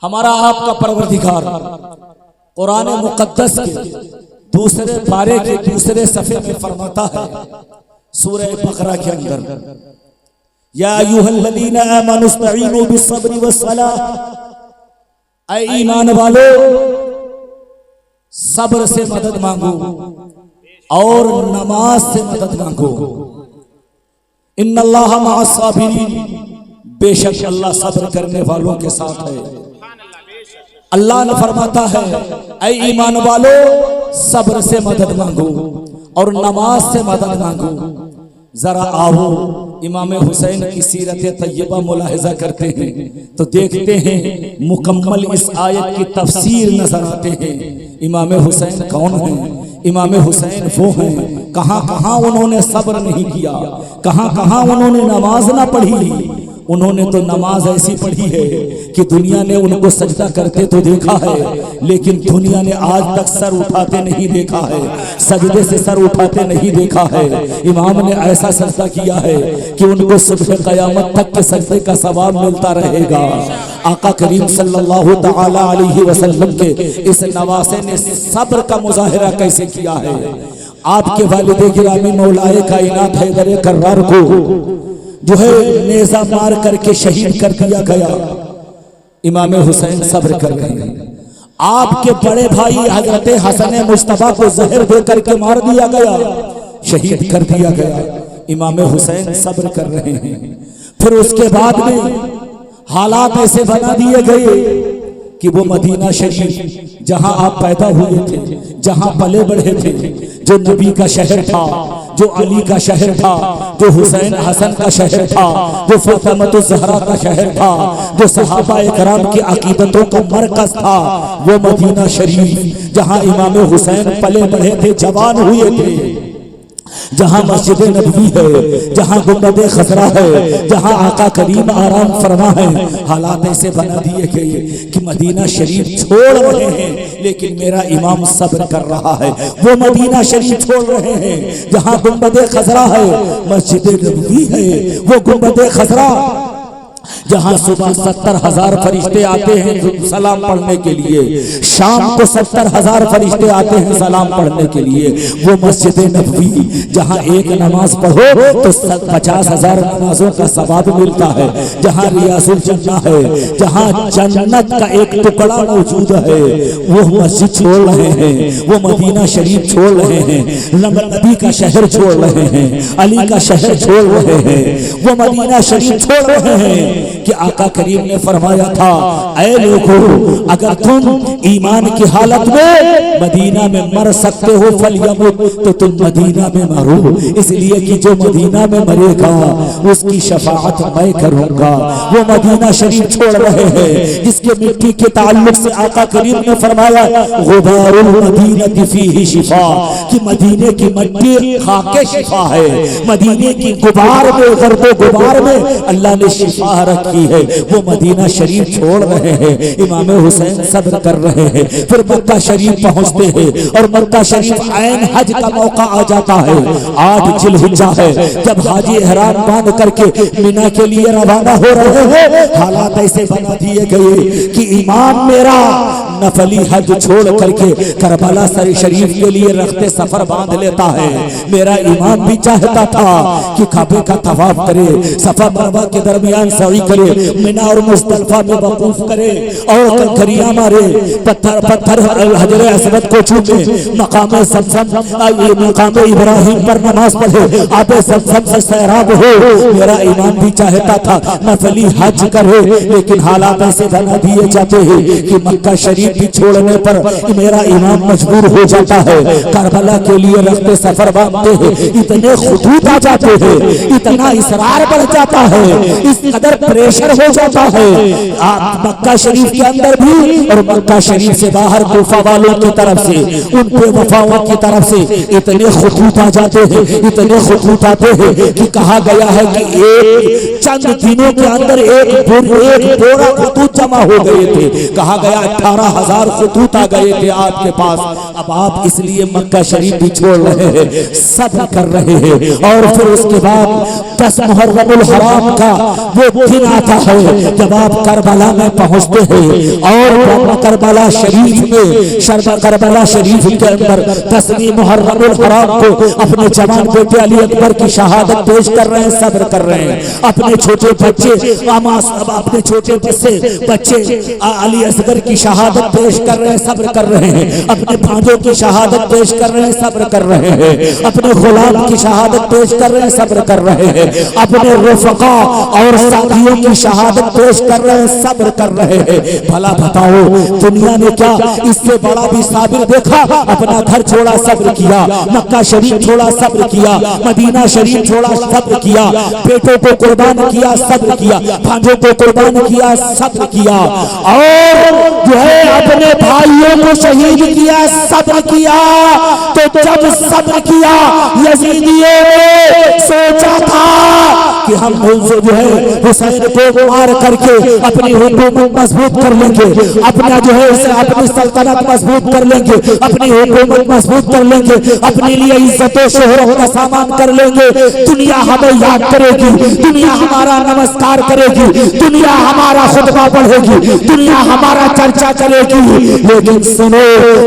हमारा आपका परवरदिगार कुरान मुकद्दस के दूसरे पारे के दूसरे सफ़े में फरमाता है सूरह बकरा के अंदर, या अय्युहल्लज़ीना आमनू इस्तईनू बिस्सब्रि वस्सलाह, ऐ ईमान वालो सब्र से मदद मांगो और नमाज से मदद मांगो। इन्नल्लाह मअस्साबिरीन, बेशक अल्लाह सब्र करने वालों के साथ है। अल्लाह ने फरमाता है ऐ ईमान वालो सब्र से मदद मांगो और नमाज से मदद मांगो। जरा आओ इमाम हुसैन की सीरत तैयबा मुलाहिजा करते हैं तो देखते हैं मुकम्मल इस आयत की तफसीर नजर आते हैं। इमाम हुसैन कौन है? इमाम हुसैन वो हैं कहाँ कहाँ उन्होंने सब्र नहीं किया, कहाँ कहाँ उन्होंने नमाज ना पढ़ी। उन्होंने तो नमाज ऐसी पढ़ी है कि दुनिया ने उनको सजदा करते तो देखा है, लेकिन दुनिया ने आज तक सर उठाते नहीं देखा है, सजदे से सर उठाते नहीं देखा है। इमाम ने ऐसा सजदा किया है कि उनको सुबह क़यामत तक के सजदे का सवाब मिलता रहेगा। आका करीम सल्लल्लाहु तआला अलैहि वसल्लम के इस नवासे ने सब्र का मुजाहिरा कैसे किया है। आपके वालिद गिरामी मौलाए कायनात हैदर कर्रार को जो है नेज़ा मार करके शहीद कर दिया गया। इमाम हुसैन सब्र कर रहे हैं। आपके बड़े भाई हजरत हसन मुस्तफा को जहर दे करके मार दिया गया, शहीद कर दिया गया। इमाम हुसैन सब्र कर रहे हैं। फिर उसके बाद में हालात ऐसे बना दिए गए कि वो मदीना शरीफ जहां आप पैदा हुए थे, जहां पले बढ़े थे, जो नबी का शहर था, जो अली का शहर था, जो हुसैन हसन का शहर था, जो फातिमा ज़हरा का शहर था, जो सहाबा इकराम की अकीदतों का मरकज था, वो मदीना शरीफ जहां इमाम हुसैन पले बढ़े थे, जवान हुए थे, जहां मस्जिद नबवी है, जहां गुंबद खसरा है, जहां आका करीम आराम फरमा है। हालात ऐसे बना दिए गए कि मदीना शरीफ छोड़ रहे हैं लेकिन मेरा इमाम सब्र कर रहा है। वो मदीना शरीफ छोड़ रहे हैं जहां गुंबद खसरा है, मस्जिद नबवी है, वो गुंबद खसरा जहां सुबह 70,000 फरिश्ते आते हैं सलाम पढ़ने के लिए, शाम को 70,000 फरिश्ते आते हैं सलाम पढ़ने के लिए। वो मस्जिद नबवी जहां एक नमाज पढ़ो तो 50,000 नमाजों का सवाब मिलता है, जहां रियाजुल जन्नह है, जहां जन्नत का एक टुकड़ा मौजूद है, वो मस्जिद छोड़ रहे हैं, वो मदीना शरीफ छोड़ रहे हैं, नबी का शहर छोड़ रहे हैं, अली का शहर छोड़ रहे हैं, वो मदीना शरीफ छोड़ रहे हैं कि आका करीम ने फरमाया था ऐ लोगों, अगर तुम ईमान की हालत में मदीना में मर सकते हो फलयमुत, तो तुम मदीना में मरो, इसलिए कि जो मदीना में मरेगा उसकी शफाअत मैं करूंगा। वो मदीना शरीफ छोड़ रहे हैं जिसके मिट्टी के ताल्लुक से आका करीम ने फरमाया गुबारुल मदीनति फीही शिफा, कि मदीने की मिट्टी खाके शिफा है, मदीने की गुबार में गर्दो गुबार में अल्लाह ने शिफा रखी है। वो मदीना शरीफ छोड़ रहे हैं, इमाम हुसैन सब्र कर रहे हैं। फिर मक्का शरीफ पहुंचते हैं और मक्का शरीफ ऐन हज का मौका आ जाता है। 8 जिलहिज्जा है जब हाजी इहराम बांध करके मिना के लिए रवाना हो रहे हैं। हालात ऐसे बना दिए गए कि इमाम मेरा नफली हज छोड़ करके करबला शरीफ के लिए रखते सफर बांध लेता है। मेरा इमाम भी चाहता था कि काबे का तवाफ करे, सफा मरवा के दरमियान सही करे, मिना और मुज़दलिफा में वकूफ करे और कंकरियां मारे, पत्थर हजरे अस्वद को छूटे, मकाम इब्राहिम पर नमाज पढ़े, आबे ज़मज़म से सैराब हो। मेरा इमाम भी चाहता था नफली हज करे, लेकिन हालात ऐसे बना दिए जाते हैं कि मक्का शरीफ भी छोड़ने पर मेरा इमाम मजबूर हो जाता है। करबला के लिए रखते सफर बांधते हैं, इतने खुतूत आ जाते हैं, इतना इसरार बढ़ जाता है, इस कदर प्रेशर हो जाता है मक्का शरीफ के अंदर भी और मक्का शरीफ से बाहर कुफा वालों की तरफ से, उन बेवफाओं की तरफ से इतने खुतूत आ जाते हैं, इतने खुतूत आते हैं कि कहा गया है कि एक चंद दिनों के अंदर एक बोरा खुतूत जमा हो गए थे। कहा गया 18,000 खुतूत आ गए थे आपके पास। अब आप इसलिए मक्का शरीफ भी छोड़ रहे हैं, सब्र कर रहे हैं। और फिर उसके बाद 10 मुहर्रमुल हराम का वो दिन आता है जब आप करबला में पहुंचते हैं और करबला शरीफ में करबला शरीफ के अंदर 10वीं मुहर्रमुल हराम को अपने जवान बेटे अली अकबर की शहादत पेश कर रहे हैं, सब्र कर रहे हैं। अपने छोटे बच्चे अली असगर की शहादत पेश कर रहे हैं, सब्र कर रहे हैं। अपने भांजों की शहादत पेश कर रहे हैं, सब्र कर रहे हैं। अपने गुलाम की शहादत पेश कर रहे हैं, सब्र कर रहे हैं। अपने रफ़क़ा और साथियों की शहादत पेश कर रहे हैं, सब्र कर रहे हैं। भला बताओ दुनिया ने क्या इससे बड़ा भी साबिर देखा? अपना घर छोड़ा, सब्र किया। मक्का शरीफ छोड़ा, सब्र किया। मदीना शरीफ छोड़ा, सब्र किया। बेटों को कुर्बान किया, सब्र किया। भांजों को कुर्बान किया, सब्र किया। और जो है अपने भाइयों को शहीद किया, सब्र किया। तो जब सब्र किया यजीदियों ने सोचा था कि हम जो है हुसैन को मार करके अपनी हुकूमत मजबूत कर लेंगे, अपना जो है अपनी सल्तनत मजबूत कर लेंगे, अपनी हुकूमत मजबूत कर लेंगे, अपने लिए इज्जत और शोहरत का सामान कर लेंगे। दुनिया हमें याद करेगी, दुनिया हमारा नमस्कार करेगी, दुनिया हमारा खुतबा पढ़ेगी, दुनिया हमारा चर्चा करेगी। लेकिन सुनो,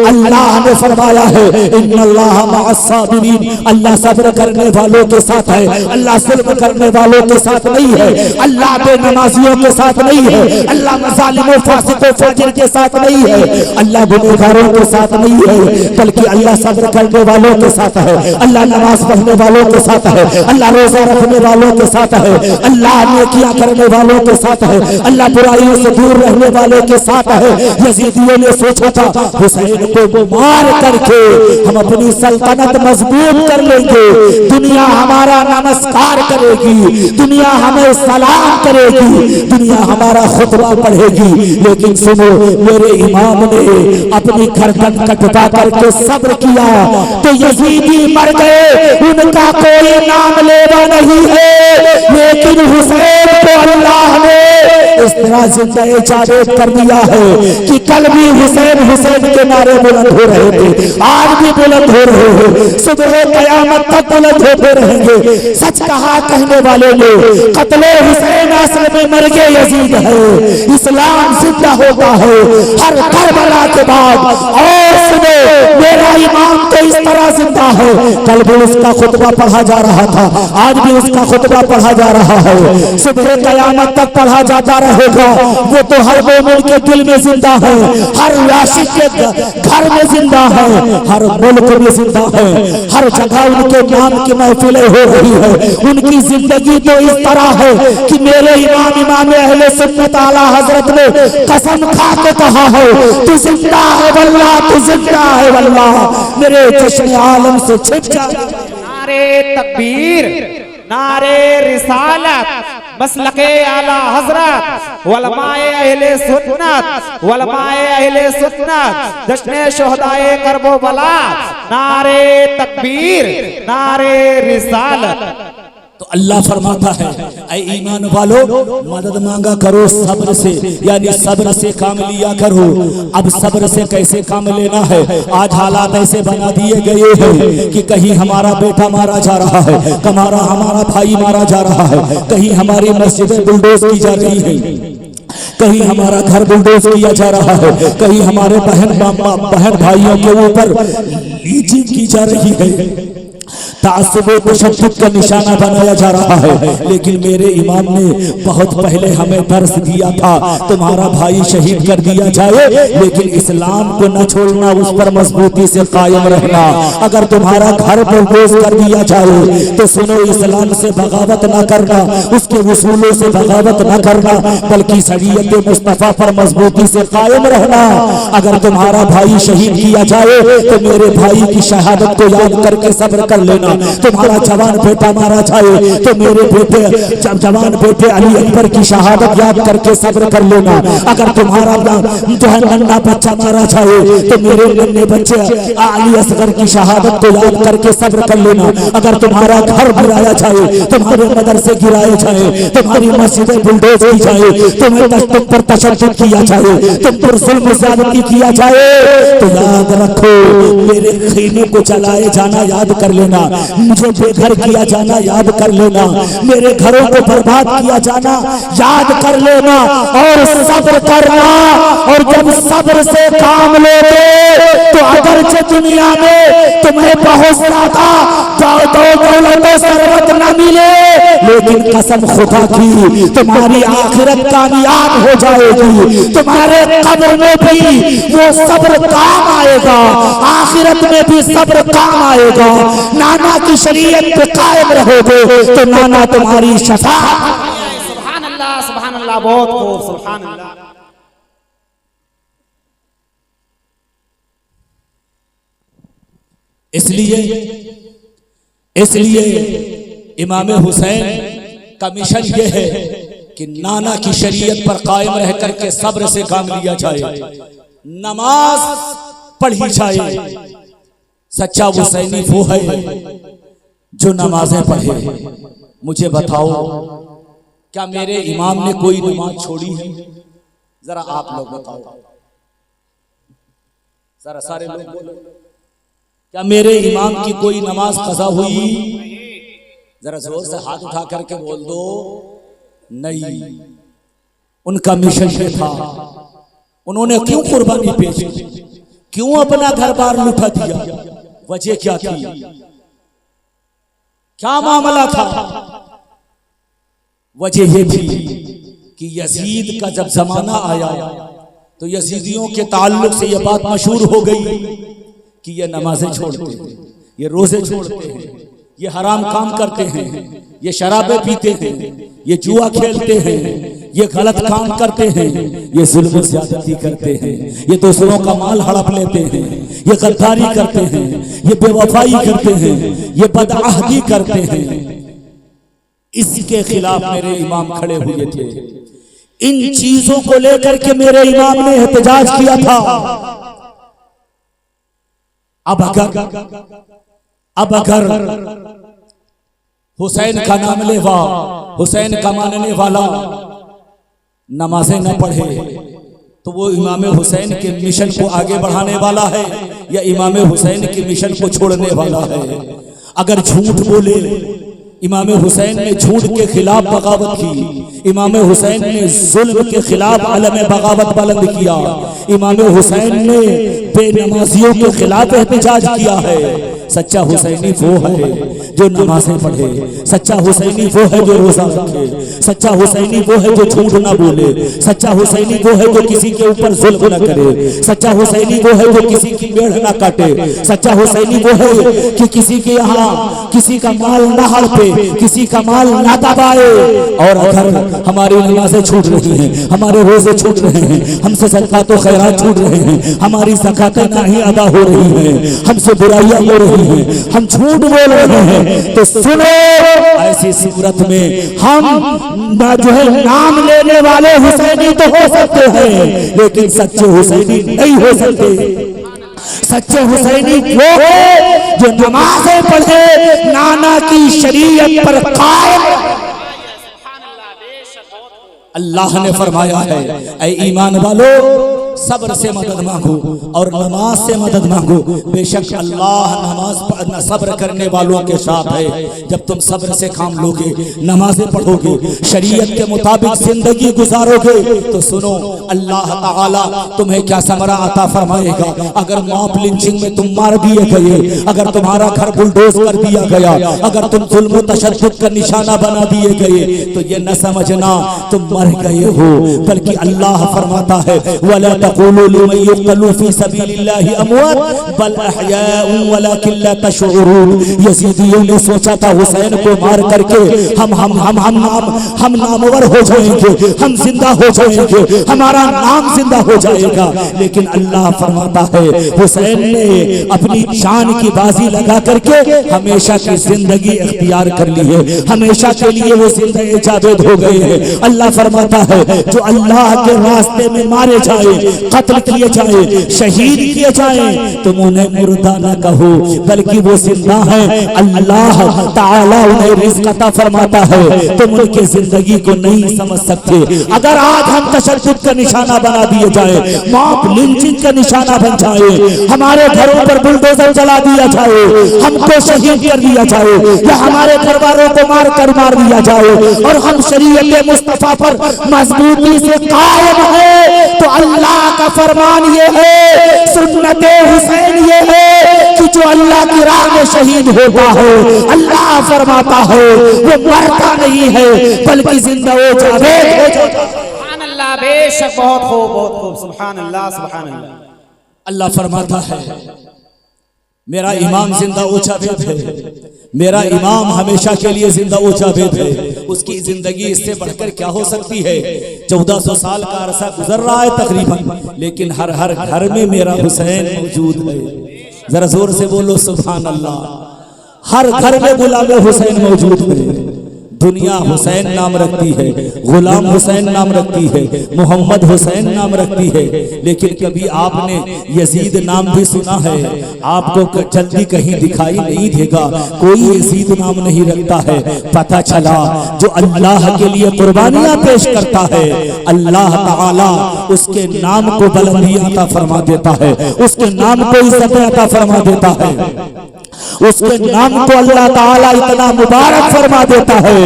अल्लाह ने फरमाया है इन्नल्लाह मअस-साबिरीन, अल्लाह सब्र करने वालों के साथ है। अल्लाह जुल्म करने वालों के साथ नहीं है, अल्लाह बेनमाजियों के साथ नहीं है, अल्लाह मज़ालिमों फासिकों फाजिर के साथ नहीं है, अल्लाह गुनहगारों के साथ नहीं है, बल्कि अल्लाह सब्र करने वालों के साथ है। अल्लाह नमाज पढ़ने वालों के साथ है, अल्लाह रोजा रखने वालों के साथ है, अल्लाह नेकियां करने वालों के साथ है, अल्लाह बुराइयों से दूर रहने वालों के साथ है। यजीदियों ने सोचा था हुसैन को मार करके हम अपनी सल्तनत मजबूत कर लेंगे, दुनिया हमारा नमस्कार करेगी, दुनिया हमें सलाम करेगी, दुनिया हमारा खुतबा पढ़ेगी। लेकिन सुनो, मेरे इमाम ने अपनी गर्दन कटवा करके सब्र किया तो यजीदी मर गए, उनका कोई नाम लेवा नहीं है। लेकिन हुसैन को अल्लाह ने इस तरह जिंदा जावेद कर दिया है कि कल भी हुसैन हुसैन के नारे बुलंद हो रहे थे, आज भी बुलंद हो रहे हैं, सुबह कयामत तक बुलंद होते रहेंगे। सच कहा कहने वाले ने, कत्ले हुसैन असल में मर गए यजीद है, इस्लाम जिंदा होता है हर करबला के बाद। और सुनो, मेरा इमाम तो इस तरह जिंदा है, कल भी उसका खुतबा पढ़ा जा रहा था, आज भी उसका खुतबा पढ़ा जा रहा है, सुबह कयामत तक पढ़ा जाता रहेगा। वो तो हर मोमिन के दिल में जिंदा है, हर आशिक के घर में जिंदा है, हर मुल्क में जिंदा है, हर जगह उनके नाम की महफिलें हो रही है। उनकी जिंदगी तो इस तरह है कि मेरे इमाम अहले सुन्नत आला हजरत ने कसम खा के कहा है, तू जिंदा है वल्लाह, तू जिंदा है वल्लाह, मेरे जश्न आलम से छिप जा। नारे तकबीर, नारे रिसालत, मसलके आला हजरत, उलमाए अहले सुन्नत, उलमाए अहले सुन्नत, जश्न शुहदाए करबला, नारे तकबीर, नारे रिसालत। तो अल्लाह फरमाता है, ऐ ईमान वालो मदद मांगा करो सब्र से, यानी सब्र से काम लिया करो। अब सब्र से कैसे काम लेना है? आज हालात ऐसे बना दिए गए हैं कि कहीं हमारा बेटा मारा जा रहा है, हमारा भाई मारा जा रहा है, कहीं हमारी मस्जिदें बुलडोज की जा रही है, कहीं हमारा घर बुलडोज किया जा रहा है, कहीं हमारे बहन भाइयों के ऊपर लीचिंग की जा रही है, तासुब तशद्दुद का निशाना बनाया जा रहा है। लेकिन मेरे इमाम ने बहुत पहले हमें दर्स दिया था, तुम्हारा भाई शहीद कर दिया जाए लेकिन इस्लाम को न छोड़ना, उस पर मजबूती से कायम रहना। अगर तुम्हारा घर बुलडोज कर दिया जाए तो सुनो, इस्लाम से बगावत न करना, उसके उसूलों से बगावत न करना, बल्कि शरीयत मुस्तफा पर मजबूती से कायम रहना। अगर तुम्हारा भाई शहीद किया जाए तो मेरे भाई की शहादत को याद करके सब्र कर लेना। तुम्हारा जवान बेटा मारा जाए तो मेरे बेटे जवान बेटे अली अकबर की शहादत याद करके सब्र कर लेना। अगर तुम्हारा जो है नन्हा बच्चा मारा जाए तो मेरे नन्हे बच्चे अली असगर की शहादत को याद करके सब्र कर लेना। अगर तुम्हारा घर गिराया जाए, तुम्हारे मदरसे गिराए जाए, तुम्हारी मस्जिदें बुलडोज की जाए, तुम पर तशद्दुद किया जाए, तुम पर जुल्म ज़्यादती किया जाए, तो याद रखो मेरे खैमे को जलाए जाना याद कर लेना। मुझे बेघर किया जाना याद कर लेना, मेरे घरों को बर्बाद किया जाना याद कर लेना और सब्र करना। और जब सब्र से काम लोगे तो अगरचे दुनिया में तुम्हें बहुत ज्यादा दौलत सरवत न मिले, लेकिन कसम खुदा की तुम्हारी आखिरत कामयाब हो जाएगी। तुम्हारे कब्र में भी वो सब्र काम आएगा, आखिरत में भी सब्र काम आएगा। नाना की शरीयत पे कायम रहोगे तो नाना तुम्हारी शफाअत। सुभान अल्लाह, सुभान अल्लाह, बहुत खूब, सुभान अल्लाह। इसलिए इमाम हुसैन का मिशन यह है कि नाना की शरीयत पर कायम रह करके सब्र से काम लिया जाए, नमाज पढ़ी जाए। सच्चा हुसैनी वो है जो नमाजें पढ़े। मुझे बताओ, क्या मेरे इमाम ने कोई नमाज छोड़ी है? जरा आप लोग बताओ, जरा सारे लोग बोलो, क्या मेरे इमाम की कोई नमाज कज़ा हुई? जरा जोर से हाथ उठा करके बोल दो, नहीं। उनका मिशन ये था, उन्होंने क्यों कुर्बानी पेश की, क्यों अपना घर बार लुटा दिया? वजह क्या थी, क्या मामला था? वजह ये थी कि यजीद का जब जमाना आया तो यजीदियों के ताल्लुक से यह बात मशहूर हो गई कि ये नमाजें छोड़ते हैं, ये रोजे छोड़ते हैं, ये हराम काम करते हैं, ये शराबें पीते हैं, ये जुआ खेलते हैं, ये गलत काम करते हैं, ये जुल्म ज़्यादती करते हैं, ये दूसरों का माल हड़प लेते हैं, ये गद्दारी करते हैं, ये बेवफाई करते हैं, ये बदअहदी करते हैं। इसके खिलाफ मेरे इमाम खड़े हुए थे। इन चीजों को लेकर के मेरे इमाम ने एहतजाज किया था। अब अगर हुसैन का नाम लेवा, हुसैन का मानने वाला नमाजें न पढ़े तो वो इमाम हुसैन के मिशन को आगे बढ़ाने वाला है या इमाम हुसैन के मिशन को छोड़ने वाला है? अगर झूठ बोले, इमाम हुसैन ने झूठ के खिलाफ बगावत की, इमाम हुसैन ने जुल्म के खिलाफ अलम बगावत बुलंद किया, इमाम हुसैन ने बेनमाजियों के खिलाफ एहतजाज किया है। सच्चा हुसैनी वो है जो नमाजें पढ़े, सच्चा हुसैनी वो है जो रोजा रखे, सच्चा हुसैनी वो है जो झूठ ना बोले, सच्चा हुसैनी वो है जो किसी के ऊपर जुल्म न करे, सच्चा हुसैनी वो है जो किसी की मेढ़ ना काटे, सच्चा हुसैनी वो है कि किसी के यहाँ किसी का माल ना हड़पे, किसी का माल ना दबाए। और अगर हमारी नमाजें छूट रही हैं, हमारे रोजे छूट रहे हैं, हमसे ज़कात व खैरात छूट रहे हैं, हमारी ज़कातें नहीं अदा हो रही हैं, हमसे बुराइयां हो रही हैं, हम झूठ बोल रहे हैं, तो सुनो, ऐसी सूरत में हम जो है नाम लेने वाले हुसैनी तो हो सकते हैं, लेकिन सच्चे हुसैनी नहीं हो सकते। सच्चे हुसैनी वो है जो नमाजें पढ़े, नाना की शरीयत पर कायम। अल्लाह ने फरमाया है, ऐ ईमान वालो सब्र से मदद मांगो और नमाज से मदद मांगो, बेशक अल्लाह नमाज सब्र करने वालों के साथ है। जब तुम सब्र से काम लोगे, नमाजें पढ़ोगे, शरीयत के मुताबिक जिंदगी गुजारोगे, तो सुनो अल्लाह ताला तुम्हें क्या समरा अता फरमाएगा। अगर मॉब लिंचिंग में तुम मार दिए गए, अगर तुम्हारा घर बुलडोज कर दिया गया, अगर तुम जुल्म तशद्दुद का निशाना बना दिए गए, तो ये न समझना तुम मर गए हो, बल्कि अल्लाह फरमाता है वला तक़ूलू लिमन युक़तलू फी सबीलिल्लाहि अमवात बल अहयाउन वलाकिन ला तशऊरून। यजीदियों ने सोचा था हुसैन को मार करके हम नामवर हो जाएंगे, हम जिंदा हो जाएंगे, हमारा नाम जिंदा हो जाएगा, लेकिन अल्लाह फरमाता है हुसैन ने अपनी जान की बाजी लगा करके हमेशा की जिंदगी इख्तियार कर ली है, हमेशा के लिए वो जिंदगी जावेद हो गए हैं। अल्लाह फरमाता है जो अल्लाह के रास्ते में मारे जाए कत्ल किए जाए, शहीद किए जाए, तुम उन्हें मुर्दा न कहो बल्कि वो जिंदा है। अल्लाह ताला उन्हें रिज़्क़ अता फरमाता है, तुम उनकी जिंदगी को नहीं समझ सकते। अगर आज हम तशद्दुद का निशाना बना दिए जाए, मॉब लिंचिंग का निशाना बन जाए, हमारे घरों पर बुलडोजर चला दिया जाए, हमको शहीद कर दिया जाए, या हमारे घर वालों को मार दिया जाए, और हम शरीयत मुस्तफा पर मजबूती से कायम है, तो अल्लाह का फरमान ये है, सुन्नते हुसैन ये है कि जो अल्लाह की राह में शहीद होता है, अल्लाह फरमाता है वो मरता नहीं है बल्कि जिंदा हो जाता है। सुभान अल्लाह, बेशक बहुत खूब सुभान अल्लाह सुभान अल्लाह। अल्लाह फरमाता है मेरा इमाम जिंदा ऊंचा वेद है, मेरा इमाम हमेशा के लिए जिंदा ऊंचा वेद है। उसकी जिंदगी इससे बढ़कर क्या हो सकती है? 1400 साल का अरसा गुजर रहा है तकरीबन, लेकिन हर हर घर में मेरा हुसैन मौजूद है। जरा जोर से बोलो सुभान अल्लाह। हर घर में गुलाम हुसैन मौजूद है। दुनिया हुसैन नाम रखती है, गुलाम हुसैन नाम रखती है, मोहम्मद हुसैन नाम रखती है, लेकिन कभी आपने यजीद नाम भी सुना है? आपको जल्दी कहीं दिखाई नहीं देगा, कोई यजीद नाम नहीं रखता है। पता चला जो अल्लाह के लिए कुर्बानियां पेश करता है, अल्लाह ताला उसके नाम को बुलंदी अता फरमा देता है, उसके नाम को इज्जत अता फरमा देता है, उसके नाम को अल्लाह ताला इतना मुबारक फरमा देता है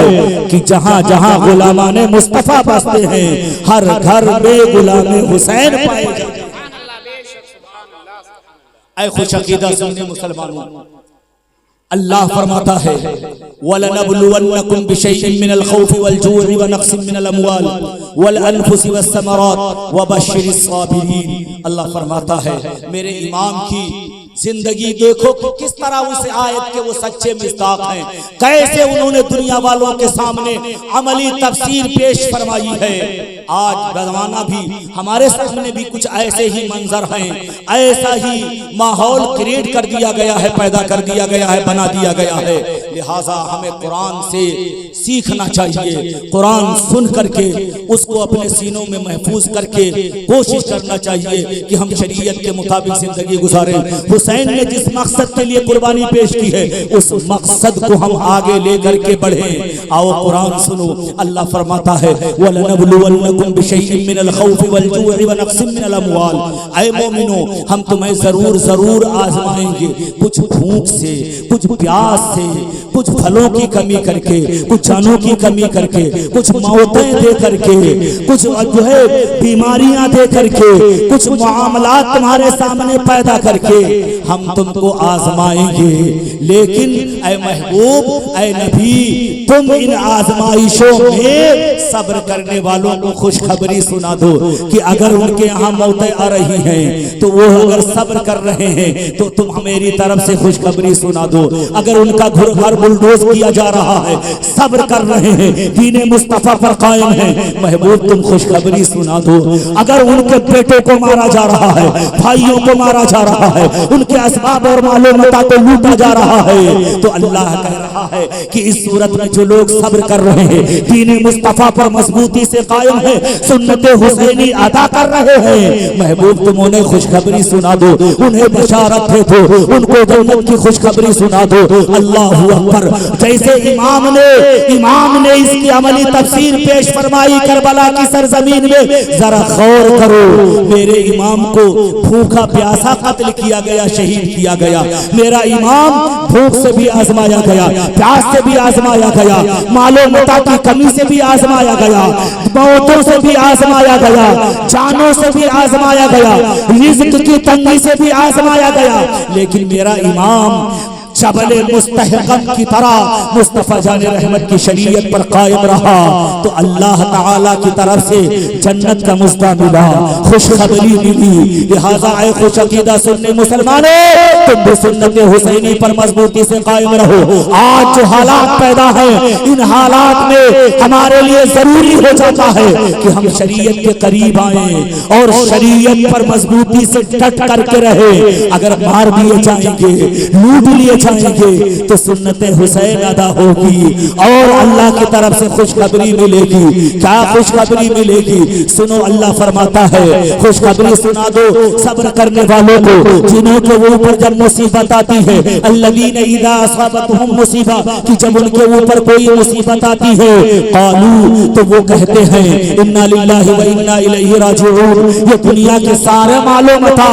कि जहां जहां गुलामाने मुस्तफा बसते हैं, हर घर में गुलामे हुसैन पाए जाते हैं। ऐ खुश अकीदा सुन्नी मुसलमानों, अल्लाह फरमाता है वलनबलुवन्नकुम बिशैइन मिनल खौफि वल जू'i व नक्सिन मिनल अमवाल वल अनफुसि वस समरात व बश्शिरिस साबिरीन। अल्लाह फरमाता है मेरे इमाम की जिंदगी देखो कि किस तरह उस आयत के वो सच्चे मिस्दाक हैं, कैसे उन्होंने दुनिया वालों के सामने अमली तफसीर पेश फरमाई है। आज जमाना भी हमारे सामने भी कुछ ऐसे ही मंजर हैं, ऐसा ही माहौल क्रिएट कर दिया गया है, पैदा कर दिया गया है, बना दिया गया है। लिहाजा हमें कुरान से सीखना चाहिए, कुरान सुन करके उसको अपने सीनों में महफूज करके कोशिश करना चाहिए कि हम शरीयत के मुताबिक जिंदगी गुजारें। हुसैन ने जिस मकसद के लिए कुर्बानी पेश की है, उस मकसद को हम आगे लेकर के बढ़े। आओ कुरान सुनो, अल्लाह फरमाता है वलनबलुवन्नकुम बिशैइन मिनल खौफि वल जू'i व नक्सिन मिनल अमवाल। ऐ मोमिनो, हम तुम्हें जरूर जरूर आजमाएंगे, कुछ भूख से, कुछ प्यास से, कुछ फलों की कमी करके, कुछ जानों की कमी करके, कुछ मौतें दे करके, कुछ जो है बीमारियां दे करके, कुछ मामलात तुम्हारे सामने पैदा करके हम तुमको आजमाएंगे। लेकिन ऐ महबूब, ऐ नबी, तुम इन आजमाइशों में सब्र करने वालों को खुशखबरी सुना दो कि अगर उनके यहाँ मौतें आ रही हैं तो वो अगर सब्र कर रहे हैं तो तुम मेरी तरफ से खुशखबरी सुना दो। अगर उनका घर बुलडोज किया जा रहा है, सब्र कर रहे हैं, दीने मुस्तफा पर कायम है, महबूब तुम खुशखबरी सुना दो। अगर उनके बेटों को मारा जा रहा है, भाइयों को मारा जा रहा है, उनके असबाब और मालूमात को लूटा जा रहा है, तो अल्लाह कह रहा है कि इस सूरत में जो लोग सब्र कर रहे हैं, दीने मुस्तफा पर मजबूती से कायम है, सुन्नते हुसैनी अदा कर रहे हैं, महबूब तुम उन्हें खुशखबरी सुना दो, उन्हें बशारत दे दो, उनको जन्नत की खुशखबरी सुना दो। अल्लाहू अकबर। जैसे इमाम ने इसकी अमली तफसीर पेश फरमाई करबला की सरजमीन में, जरा गौर करो, मेरे इमाम को भूखा प्यासा कत्ल किया गया, शहीद किया गया। मेरा इमाम भूख से भी आजमाया गया, प्यास से भी आजमाया गया, मालो मता की कमी से भी आजमाया गया, मौतों से भी आजमाया गया, जानों से भी आजमाया गया, रिज़्क़ की तंगी से भी आजमाया गया। लेकिन मेरा इमाम जबल मुस्तहकम की तरह मुस्तफा जाने रहमत की शरीयत पर कायम रहा, तो अल्लाह ताला की तरफ से जन्नत का मुस्ता मिला, खुशखबरी मिली। लिहाजा ऐ खुश अकीदा सुन्नी मुसलमानों, तुम भी सुन्नत हुसैनी पर मजबूती से कायम रहो। आज जो हालात पैदा है, इन हालात में हमारे लिए जरूरी हो जाता है कि हम शरीयत के करीब आए और शरीयत पर मजबूती से डट करके रहे। अगर मार दिए जाएंगे, लूट लिए जाएंगे तो सुन्नत हुसैन अदा होगी और अल्लाह की तरफ से खुशखबरी मिलेगी। क्या खुशखबरी मिलेगी? सुनो, अल्लाह फरमाता है खुशखबरी सुना दो सब्र करने वालों को, जिन्हों के ऊपर जब मुसीबत आती है, अल्लज़ीना इज़ा असाबतहुम मुसीबा, कि जब उनके ऊपर कोई मुसीबत आती है, क़ालू, तो वो कहते हैं इन्ना लिल्लाहि व इन्ना इलैहि राजिऊन, ये दुनिया के सारे मालूम था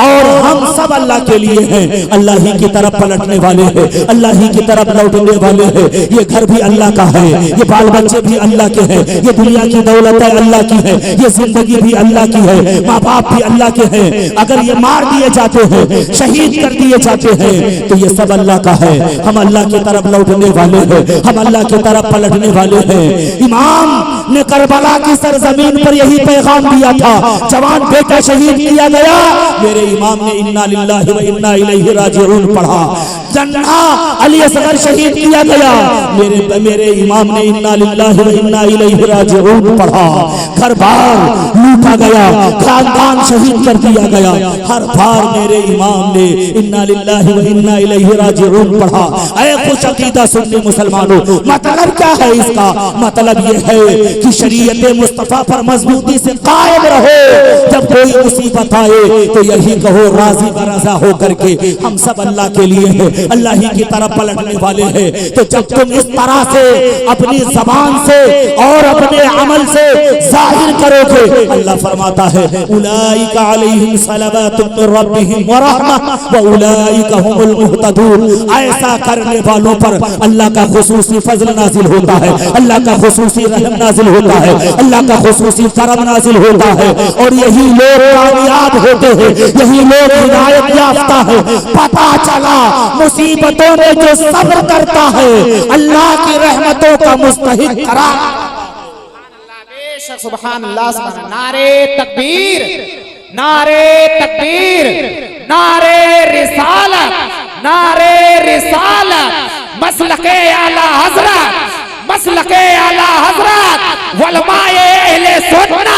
और हम सब अल्लाह के लिए हैं, अल्लाह ही की तरफ पलटने वाले हैं, अल्लाह ही की तरफ लौटने वाले हैं। ये घर भी अल्लाह का है, ये बाल बच्चे भी अल्लाह के हैं, ये दुनिया की दौलत है अल्लाह की है, ये जिंदगी भी अल्लाह की है, माँ बाप भी अल्लाह के हैं। अगर ये मार दिए जाते हैं, शहीद कर दिए जाते हैं, तो ये सब अल्लाह का है। हम अल्लाह की तरफ लौटने वाले हैं, हम अल्लाह की तरफ पलटने वाले हैं। इमाम ने करबला की सरजमीन पर यही पैगाम दिया था, जवान बेटा शहीद किया गया, मेरे इमाम ने इन्ना लिल्लाहि व इन्ना इलैहि राजिऊन पढ़ा। जन्ना अली असगर शहीद किया गया, मेरे इमाम ने इन्ना लिल्लाहि व इन्ना इलैहि राजिऊन पढ़ा। घर बार लूटा गया, खानदान शहीद कर दिया गया, हर बार मेरे इमाम ने इन्ना लिल्लाहि व इन्ना इलैहि राजिऊन पढ़ा। ऐ खुश अकीदा सुन्नी मुसलमानों, मतलब क्या है इसका? मतलब ये है कि शरीयत मुस्तफा पर मजबूती से कायम रहो। जब कोई मुसीबत आए तो यही कहो राजी बराजा हो करके हम सब अल्लाह के लिए हैं, अल्लाह ही की तरफ पलटने वाले हैं। तो जब तुम इस तरह से अपनी जबान से और अपने अमल से जाहिर करोगे, अल्लाह फरमाता है उलाइका अलैहिम सलवातुम मिर रब्बिहिम व रहमा व उलाइका हुमुल मुहतदून। ऐसा करने वालों पर अल्लाह का खुसूसी फजल नाजिल होता है, अल्लाह का खुसूसी रहम नाजिल होता है, अल्लाह का खुसूसी करम नाजिल होता है और यही लोग कामयाब होते हैं, यही लोग हिदायत याफ्ता है। पता चला मुसीबतों में जो सब्र करता है अल्लाह की रहमतों का मुस्तहिक करार। सुभान अल्लाह, सुभान। नारे तकबीर, नारे तकबीर, नारे रिसालत, नारे रिसालत, मसलके आला हजरत, मसलके आला हजरत, वलमाए अहले सुन्नत,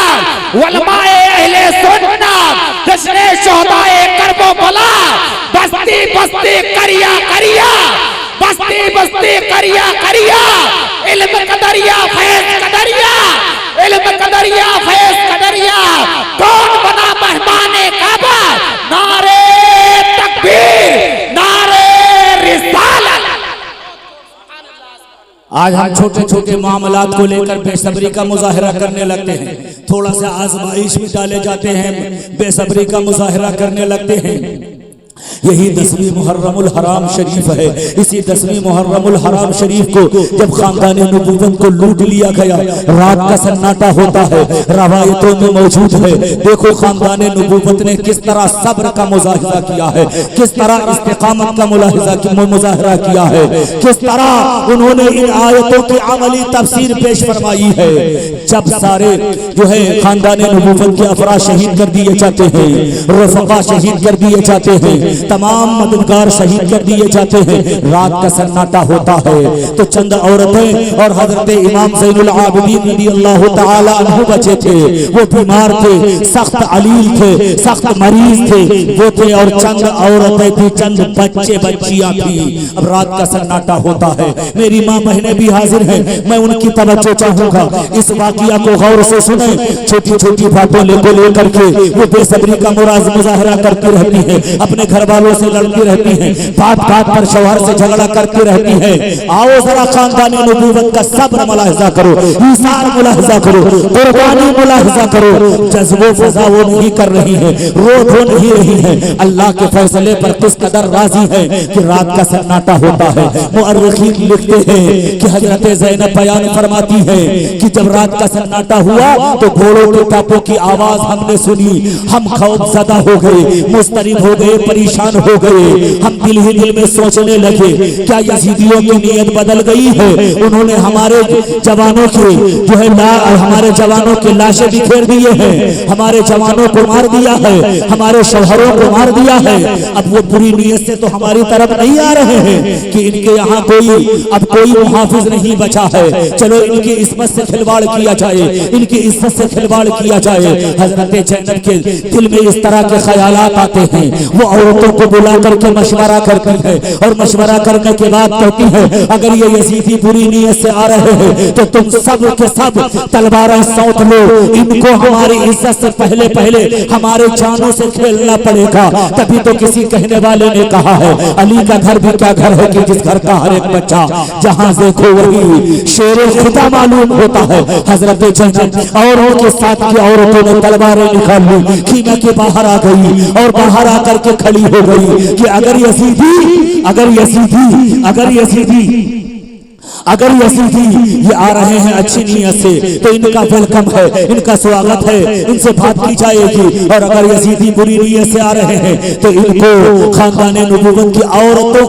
वलमाए अहले सुन्नत, जश्ने शोहदाए करबला, बस्ती बस्ती करिया करिया, बस्ती बस्ती करिया करिया, इल्म कदरिया फैज कदरिया, इल्म कदरिया फैज कदरिया, कौन बना मेहमाने काबा? नारे तकबीर, नारे रिसालत। आज हम छोटे छोटे मामलात को लेकर बेसब्री का मुजाहिरा करने लगते हैं, थोड़ा सा आजमाइश में डाले जाते हैं, बेसब्री का मुजाहिरा करने लगते हैं। यही 10वीं मुहर्रमुल हराम शरीफ है। इसी 10वीं मुहर्रमुल हराम शरीफ को जब खानदान नबूवत को लूट लिया गया, रात का सन्नाटा होता है, रवायतों में मौजूद है। देखो खानदान नबूवत ने किस तरह सब्र का मुजाहिरा किया है, किस तरह इस्तिकामत का मुजाहिरा किया है, किस तरह उन्होंने इन आयतों की अमली तफसीर पेश फरमाई है। जब सारे जो है खानदान नबूवत के अफराद शहीद कर दिए जाते हैं, रफ़क़ा शहीद कर दिए जाते हैं, तमाम मददगार शहीद कर दिए जाते हैं, रात का सन्नाटा होता है, तो चंद औरतें और हजरत इमाम ज़ैनुल आबिदीन रज़ी अल्लाह तआला अन्हु बचे थे, वो बीमार थे, सख्त अलील थे, सख्त मरीज थे, वो थे और चंद औरतें थी, चंद बच्चे बच्चियां थी। अब रात का सन्नाटा होता है, मेरी माँ बहनें भी हाजिर हैं, मैं उनकी तवज्जो चाहूंगा, इस वाक़िया को गौर से सुने। छोटी छोटी बातों लेकर के वो बेसब्री का मुजाहिरा करती रहती है, अपने घर वालों से लड़ती रहती है, बात बात पर शौहर से झगड़ा करती रहती है। आओ जरा खानदान नबूवत का सब्र मुलाहिजा करो, ईसार मुलाहिजा करो, कुर्बानी मुलाहिजा करो। जज्बो फजा वो नहीं कर रही है, रोक हो नहीं रही है, अल्लाह के फैसले पर किस कदर राजी है कि रात का सन्नाटा होता है। मुअर्रिखीन लिखते हैं कि हजरत ज़ैनब बयान फरमाती है कि जब रात का सन्नाटा हुआ तो घोड़ों के टापों की आवाज हमने सुनी, हम खौफज़दा हो गए, मुस्तरिब हो गए, परेशान हो गए। हम दिल ही दिल में सोचने लगे क्या यजीदियों की नीयत बदल गई है, उन्होंने हमारे जवानों के जो है हमारे जवानों के लाशें बिखेर दिए हैं, हमारे जवानों को मार दिया है, हमारे शौहरों को मार दिया है। अब वो बुरी नीयत से तो हमारी तरफ नहीं आ रहे हैं कि इनके यहाँ कोई मुहाफिज नहीं बचा है, चलो इनकी इस्मत से खिलवाड़ किया जाए, इनकी इज्जत से खिलवाड़ किया जाए। हजरत ज़ैनब के दिल में इस तरह के ख्यालात आते हैं, वो औरतों को को बुला करके मशवरा करती है और मशवरा करने के बाद कहती है अगर ये यजीदी बुरी नीयत से आ रहे हैं तो तुम सब के सब तलवारें सौंप लो, इनको हमारी इज्जत से पहले पहले हमारे जानों से खेलना पड़ेगा। तभी तो किसी कहने वाले ने कहा है अली का घर भी क्या घर है कि जिस घर का हर एक बच्चा जहां देखो वही शेर खुदा मालूम होता है। हजरत जैनब और उनके साथ की औरतों ने तलवारें निकाल ली, खीमा के बाहर आ गई और बाहर आकर के खड़ी हो गई कि अगर यजीदी ये आ रहे हैं अच्छी नीयत से तो इनका वेलकम है, इनका स्वागत है, इनसे बात की जाएगी। और अगर यजीदी बुरी नीयत से आ रहे हैं तो इनको खानदान नबूवत की औरतों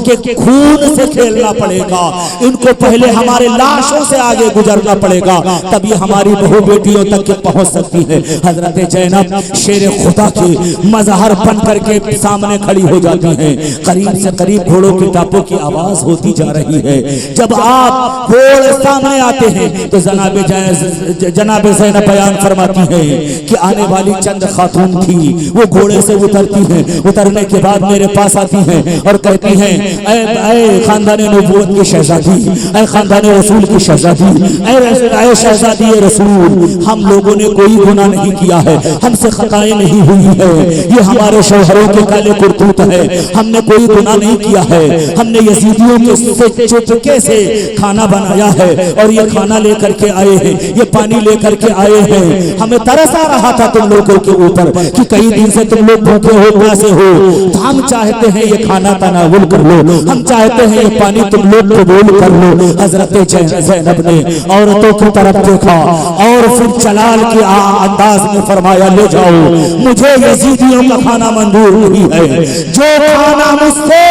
के खून से खेलना पड़ेगा, इनको पहले हमारे लाशों से आगे गुजरना पड़ेगा, तभी हमारी बहू बेटियों तक के पहुंच सकती है। हजरत जैनब शेर खुदा के मजहर बन करके सामने खड़ी हो जाती हैं। करीब से करीब घोड़ों की टापों की आवाज होती जा रही है। जब आप घोड़े सामने आते हैं तो जनाब ज़ैनब बयान फरमाती है कि आने वाली चंद खातून थी, वो घोड़े से उतरती हैं, उतरने के बाद मेरे पास आती हैं और कहती हैं ऐ खानदान नबूवत की शहजादी, ऐ खानदान रसूल की शहजादी, ऐ शहजादी रसूल, हम लोगों ने कोई गुनाह नहीं किया है, हमसे खताएं नहीं हुई है, ये हमारे शौहरों के काले कुर्तूत है, हमने कोई गुनाह नहीं किया है, हमने यजीदियों के चुपके से खाना बनाया है और ये खाना लेकर के आए हैं, ये पानी लेकर के आए हैं। हमें तरस आ रहा था तुम लोगों के ऊपर कि कई दिन से तुम लोग भूखे हो, प्यासे हो, तो हम चाहते हैं ये खाना तनावुल कर लो, हम चाहते हैं ये पानी तुम लोग कबूल कर लो। हजरत ज़ैनब ने औरतों की तरफ देखा और फिर जलाल के अंदाज में फरमाया ले जाओ, मुझे यजीदियों का खाना मंजूर नहीं है, जो खाना मुझसे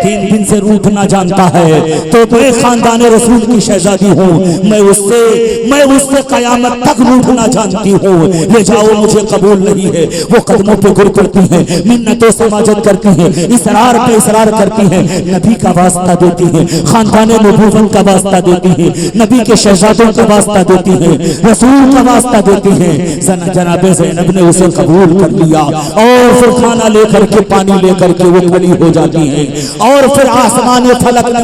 3 दिन से रूठ ना जानता है तो मैं खानदान रसूल की शहजादी हूँ, मैं उससे कयामत तक रूठना जानती हूँ, ले जाओ, मुझे कबूल नहीं है। वो कदमों पे गिर करती हैं, मिन्नतों से माजत करती हैं, इसरार पे इसरार करती हैं, नबी का वास्ता देती हैं, खानदान नबूवत का वास्ता देती हैं, नबी के शहजादों का वास्ता देती हैं, रसूल का वास्ता देती हैं। जनाब ज़ैनब ने उसे कबूल कर लिया और फिर खाना लेकर के पानी लेकर के वो खड़ी हो जाती हैं और फिर आसमान फलक ने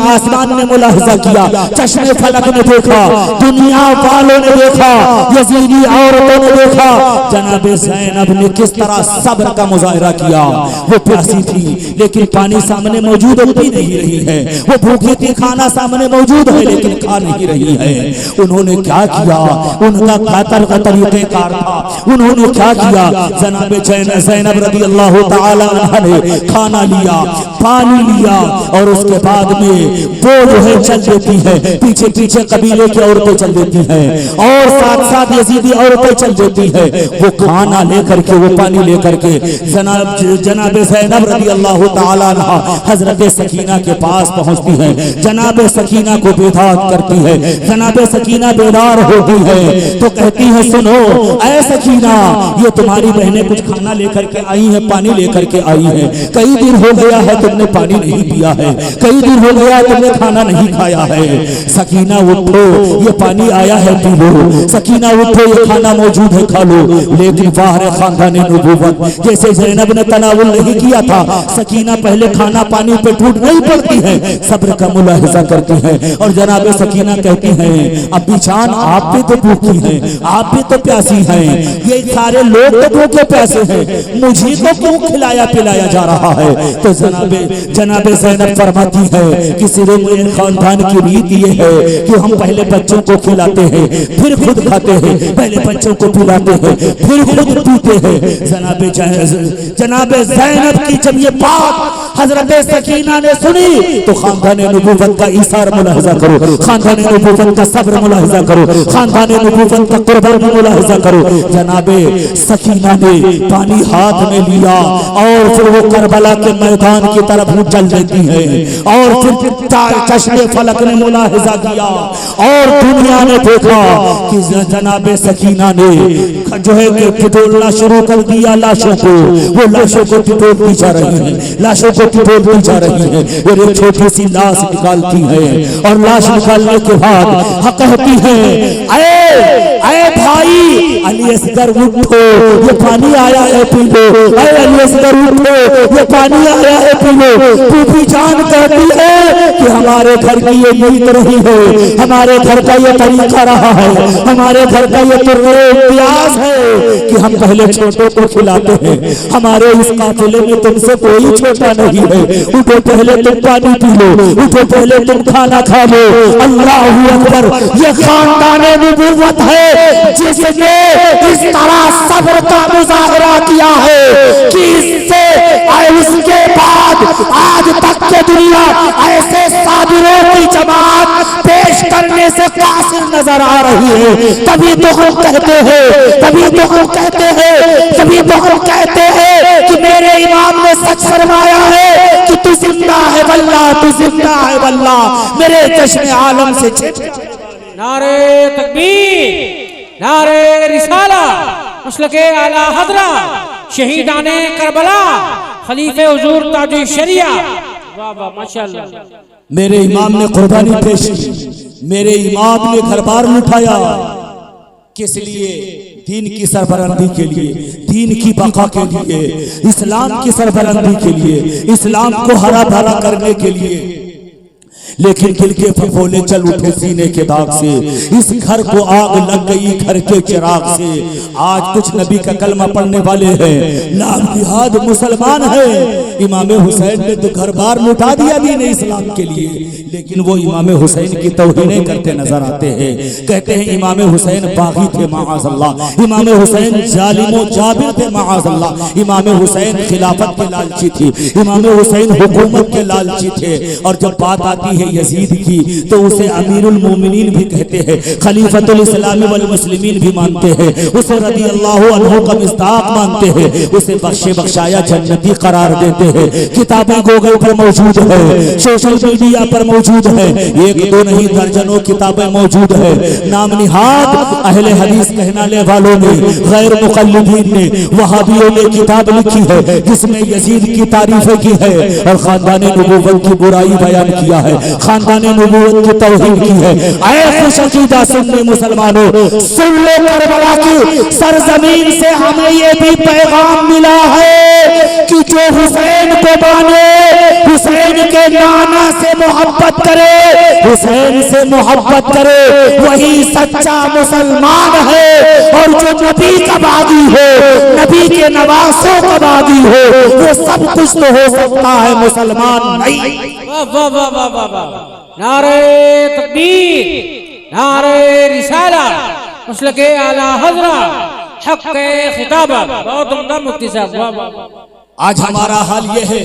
आसमान ने मुलाहिजा किया, चश्मे फलक ने देखा, दुनिया वालों ने देखा, यजीदी औरतों ने देखा जनाब ज़ैनब ने किस तरह सब्र का मुजाहिरा किया। वो प्यासी थी लेकिन पानी सामने मौजूद पी नहीं रही है, वो भूखी थी, खाना सामने मौजूद है लेकिन खा नहीं रही है। उन्होंने क्या किया, उनका कातर का तरीक़ेकार था, उन्होंने क्या किया, जनाब ज़ैनब रज़ी अल्लाह तआला अन्हा ने खाना लिया, पानी लिया और उसके बाद में वो जो है चल देती है, पीछे पीछे कबीले की औरतें चल देती हैं और साथ साथ यजीदी औरतें चल देती है। वो खाना लेकर के, वो पानी लेकर के जनाब ज़ैनब रज़ी अल्लाह तआला अन्हा हजरत सकीना के पास पहुंचती है, जनाब सकीना को बेदार करती है। जनाब सकीना बेदार होती है तो कहती है सुनो ऐ सकीना, ये तुम्हारी बहनें कुछ खाना लेकर के आई है, पानी लेकर के आई है, कई दिन हो गया है तुमने पानी नहीं पिया है, कई दिन हो गया तुमने खाना नहीं खाया है। सकीना उठो, ये पानी आया है पी लो, सकीना उठो, ये खाना मौजूद है खा लो। लेकिन बाहर खानदान नबूवत जैसे ज़ैनब ने तनावुल नहीं किया था, सकीना पहले खाना पानी पे टूट नहीं पड़ती है, सब्र का मुलाहिजा करती है और जनाब सकीना कहती हैं अभी जान आप भी तो भूखी हैं, आप भी तो प्यासी हैं, ये सारे लोग तो भूखे प्यासे हैं, मुझे तो क्यों खिलाया पिलाया जा रहा है। तो जनाब ज़ैनब फरमाती है कि सिरे में खानदान की रीत ये है कि हम पहले बच्चों को खिलाते हैं फिर खुद खाते हैं, पहले बच्चों को पिलाते हैं फिर खुद पीते हैं। जनाब ज़ैनब की जब ये बात हजरत सकीना ने सुनी तो खानदान नबूवत का ईसार मुलाहिजा करो, खानदान नबूवत का सब्र मुलाहिजा करो, खानदान नबूवत का कुर्बानी मुलाहिजा करो। जनाब सकीना ने पानी हाथ में लिया और फिर वो करबला के मैदान की तरफ चल देती है और फिर चश्मे फलक ने मुलाहिजा किया और दुनिया ने देखा कि जनाब सकीना ने जो है कि पिटोलना शुरू कर दिया लाशों को, वो लाशों को पिटोलती जा रही है, लाशों को पिटोलती जा रही है और एक छोटी सी लाश निकालती है और लाश निकालने के बाद कहती है अरे भाई अली असगर उठो, ये पानी आया है पी लो। अरे अली असगर उठो, ये पानी आया है पी लो। फूफी जान कहती है कि हमारे घर की ये नीत रही है, हमारे घर का ये तरीका रहा है, हमारे घर का ये इतिहास है कि हम पहले छोटों को खिलाते हैं। हमारे इस काफिले में तुमसे कोई छोटा नहीं है। उठो पहले तुम पानी पी लो, उठो पहले तुम खाना खा लो। अल्लाहू अकबर, ये खानदाने नबूवत है जिसने इस तरह सब्र का मुजाहरा किया है कि इससे उसके बाद आज तक के दुनिया ऐसे साबिरों की जमात पेश करने से कासिर नजर आ रही है। तभी तो हम कहते हैं, तभी तो हम कहते हैं, तभी तो हम कहते हैं कि मेरे इमाम ने सच फरमाया है कि तू जिंदा है वल्लाह, तू जिंदा है वल्लाह। मेरे चश्मे आलम से नारे तकबीर, नारे रिसाला, मसलके आला हजरा, शहीदाने करबला, खलीफे हुजूर ताजुल शरिया। वाह वाह माशाअल्लाह। मेरे इमाम ने कुर्बानी पेश की, मेरे इमाम ने घर बार लुटाया। किस लिए? दीन की सरबराही के लिए, दीन की बका के लिए, इस्लाम की सरबराही के लिए, इस्लाम को हरा भरा करने के लिए। लेकिन दिल के फफोले चल उठे सीने के दाग से, इस घर को आग लग गई घर के चिराग से। आज कुछ नबी का कलमा पढ़ने वाले हैं, नाम जिहाद मुसलमान है। इमाम हुसैन ने तो घर बार लुटा दिया दीन इस्लाम के लिए, लेकिन वो इमाम हुसैन की तौहीनें करते नजर आते हैं। कहते हैं इमाम हुसैन बागी थे माअज़ल्लाह, इमाम हुसैन जालिम व जाबिर थे माअज़ल्लाह, इमाम हुसैन खिलाफत के लालची थी, इमाम हुसैन हुकूमत के लालची थे। और जब बात आती है यजीद की तो उसे अमीरुल मोमिनीन भी कहते हैं, खलीफतुल इस्लामी वल मुस्लिमीन भी मानते हैं, उसे रज़ी अल्लाहु अन्हु का मिस्ताक मानते हैं, उसे बख्शे बख्शाया जन्नती करार देते हैं। किताबें गूगल पर मौजूद है, सोशल मीडिया पर मौजूद है, एक दो नहीं दर्जनों किताबें मौजूद है। नाम निहाद अहले हदीस कहने वालों ने, गैर मुक़ल्लिदीन ने, वहाबियों ने किताब लिखी है जिसमें यजीद की तारीफें की है और खानदान नबूवत की बुराई बयान किया है, खानदान नबूवत की तौहीन की है। ऐ खुशअक़ीदा सुन्नी मुसलमानों, सुन लो करबला की सरजमीन से हमें ये भी पैगाम मिला है कि जो हुसैन को माने, हुसैन के नाना से मोहब्बत करे, हुसैन से मोहब्बत करे, वही सच्चा मुसलमान है। और जो नबी का बागी हो, नबी के नवासों का बागी हो, वो सब कुछ तो हो सकता है, मुसलमान नहीं। वाह वाह वाह वाह वाह, नारे तकबीर, नारे रिसाला, मसलके आला हजरा, हक खिताबा। बहुत उम्दा मुफ्ती साहब, वाह वाह। आज हमारा हाल ये है,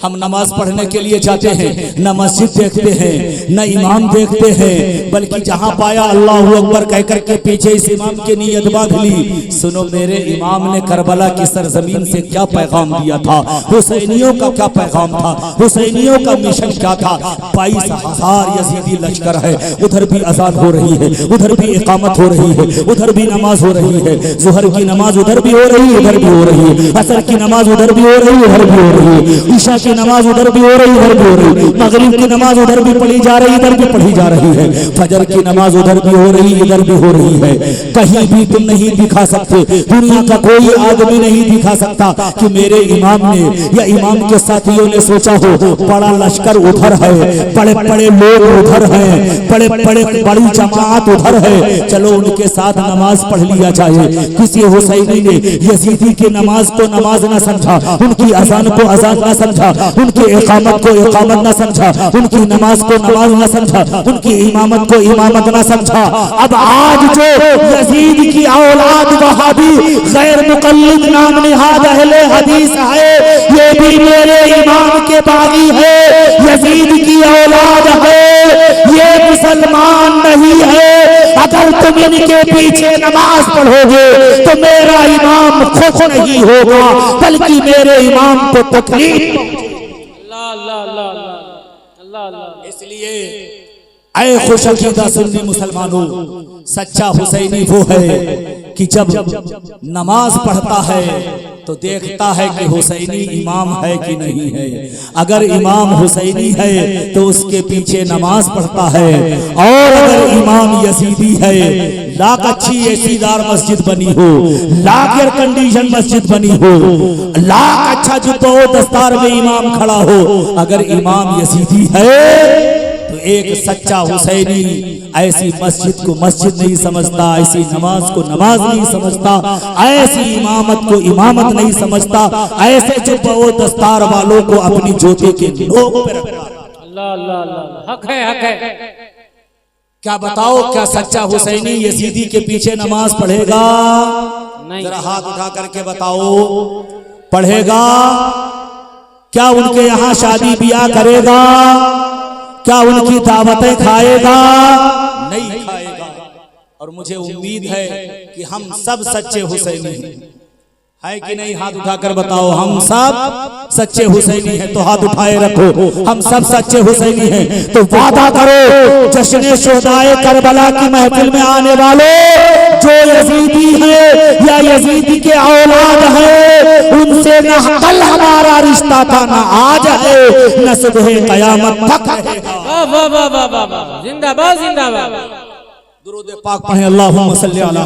हम नमाज पढ़ने के लिए जाते हैं, न मस्जिद देखते हैं, न इमाम देखते हैं, बल्कि जहां पाया अल्लाहू अकबर कहकर के पीछे इस इमाम की नीयत बांध ली। सुनो, मेरे इमाम ने करबला की सरजमीन से क्या पैगाम दिया था, हुसैनियों का क्या पैगाम था, हुसैनियों का मिशन क्या था। 22,000 यजीदी लश्कर है, उधर भी अजान हो रही है, उधर भी इकामत हो रही है, उधर भी नमाज हो रही है, जुहर की नमाज उधर भी हो रही है, इधर भी हो रही है, असर की नमाज उधर भी हो रही है, इधर भी हो रही है, ईशा की नमाज उधर भी हो रही, इधर भी हो रही, मगरिब की नमाज उधर भी पढ़ी जा रही, इधर भी पढ़ी जा रही है, फजर की नमाज उधर भी हो रही, इधर भी हो रही है। कहीं भी तुम नहीं दिखा सकते, दुनिया का कोई आदमी नहीं दिखा सकता कि मेरे इमाम ने या इमाम के साथियों ने सोचा हो बड़ा लश्कर उधर है, बड़े बड़े लोग उधर हैं, बड़े बड़े बड़ी जमात उधर है, चलो उनके साथ नमाज पढ़ लिया जाए। किसी हुसैनी ने यजीदी की नमाज को नमाज न समझा, उनकी अजान को अजान न समझा, उनकी इकामत को इकामत न समझा, उनकी नमाज को नमाज न समझा, उनकी इमामत को इमामत न समझा। अब आज जो यजीद की औलाद वहाबी गैर मुक़ल्लिद नाम निहाद अहले हदीस है, ये भी मेरे इमाम के बागी है, यजीद की औलाद है, ये मुसलमान नहीं है। अगर तुम इनके पीछे नमाज पढ़ोगे तो मेरा इमाम खुश नहीं होगा, बल्कि मेरे इमाम को तकलीफ। इसलिए ऐ खुशअक़ीदा सुन्नी मुसलमानों, सच्चा हुसैनी वो है कि जब नमाज पढ़ता है तो देखता है कि हुसैनी इमाम है कि नहीं है। अगर इमाम हुसैनी है तो उसके पीछे नमाज पढ़ता है, और अगर इमाम यजीदी है, लाख अच्छी एसीदार मस्जिद बनी हो, लाख एयर कंडीशन मस्जिद बनी हो, लाख अच्छा जुब्बा हो दस्तार में इमाम खड़ा हो, अगर इमाम यजीदी है तो एक सच्चा हुसैनी ऐसी मस्जिद को मस्जिद नहीं समझता, ऐसी नमाज को नमाज नहीं समझता, ऐसी इमामत को इमामत नहीं समझता, ऐसे जुब्बा व दस्तार वालों को अपनी जोते के नोक पे रखता है। अल्लाह अल्लाह अल्लाह, हक है हक है। क्या बताओ, क्या सच्चा हुसैनी यजीदी के पीछे नमाज पढ़ेगा? नहीं। जरा हाथ उठा करके बताओ, पढ़ेगा? क्या उनके यहाँ शादी ब्याह करेगा? क्या उनकी दावतें खाएगा? नहीं खाएगा। और मुझे उम्मीद है कि हम सब सच्चे हुसैनी है कि नहीं? हाथ उठाकर बताओ, हम सब सच्चे हुसैनी हैं तो हाथ उठाए रखो। हम सब सच्चे हुसैनी हैं तो वादा करो, जश्न शुहदाए करबला की महफिल में आने वाले जो यजीदी है या यजीदी के औलाद है, उनसे न कल हमारा रिश्ता था, न आज है, न सुबह कयामत तक रहेगा। वाह वाह वाह वाह वाह वाह, जिंदाबाद जिंदाबाद। दुरूद पाक पढ़ें, अल्लाहुम्मा सल्ली अला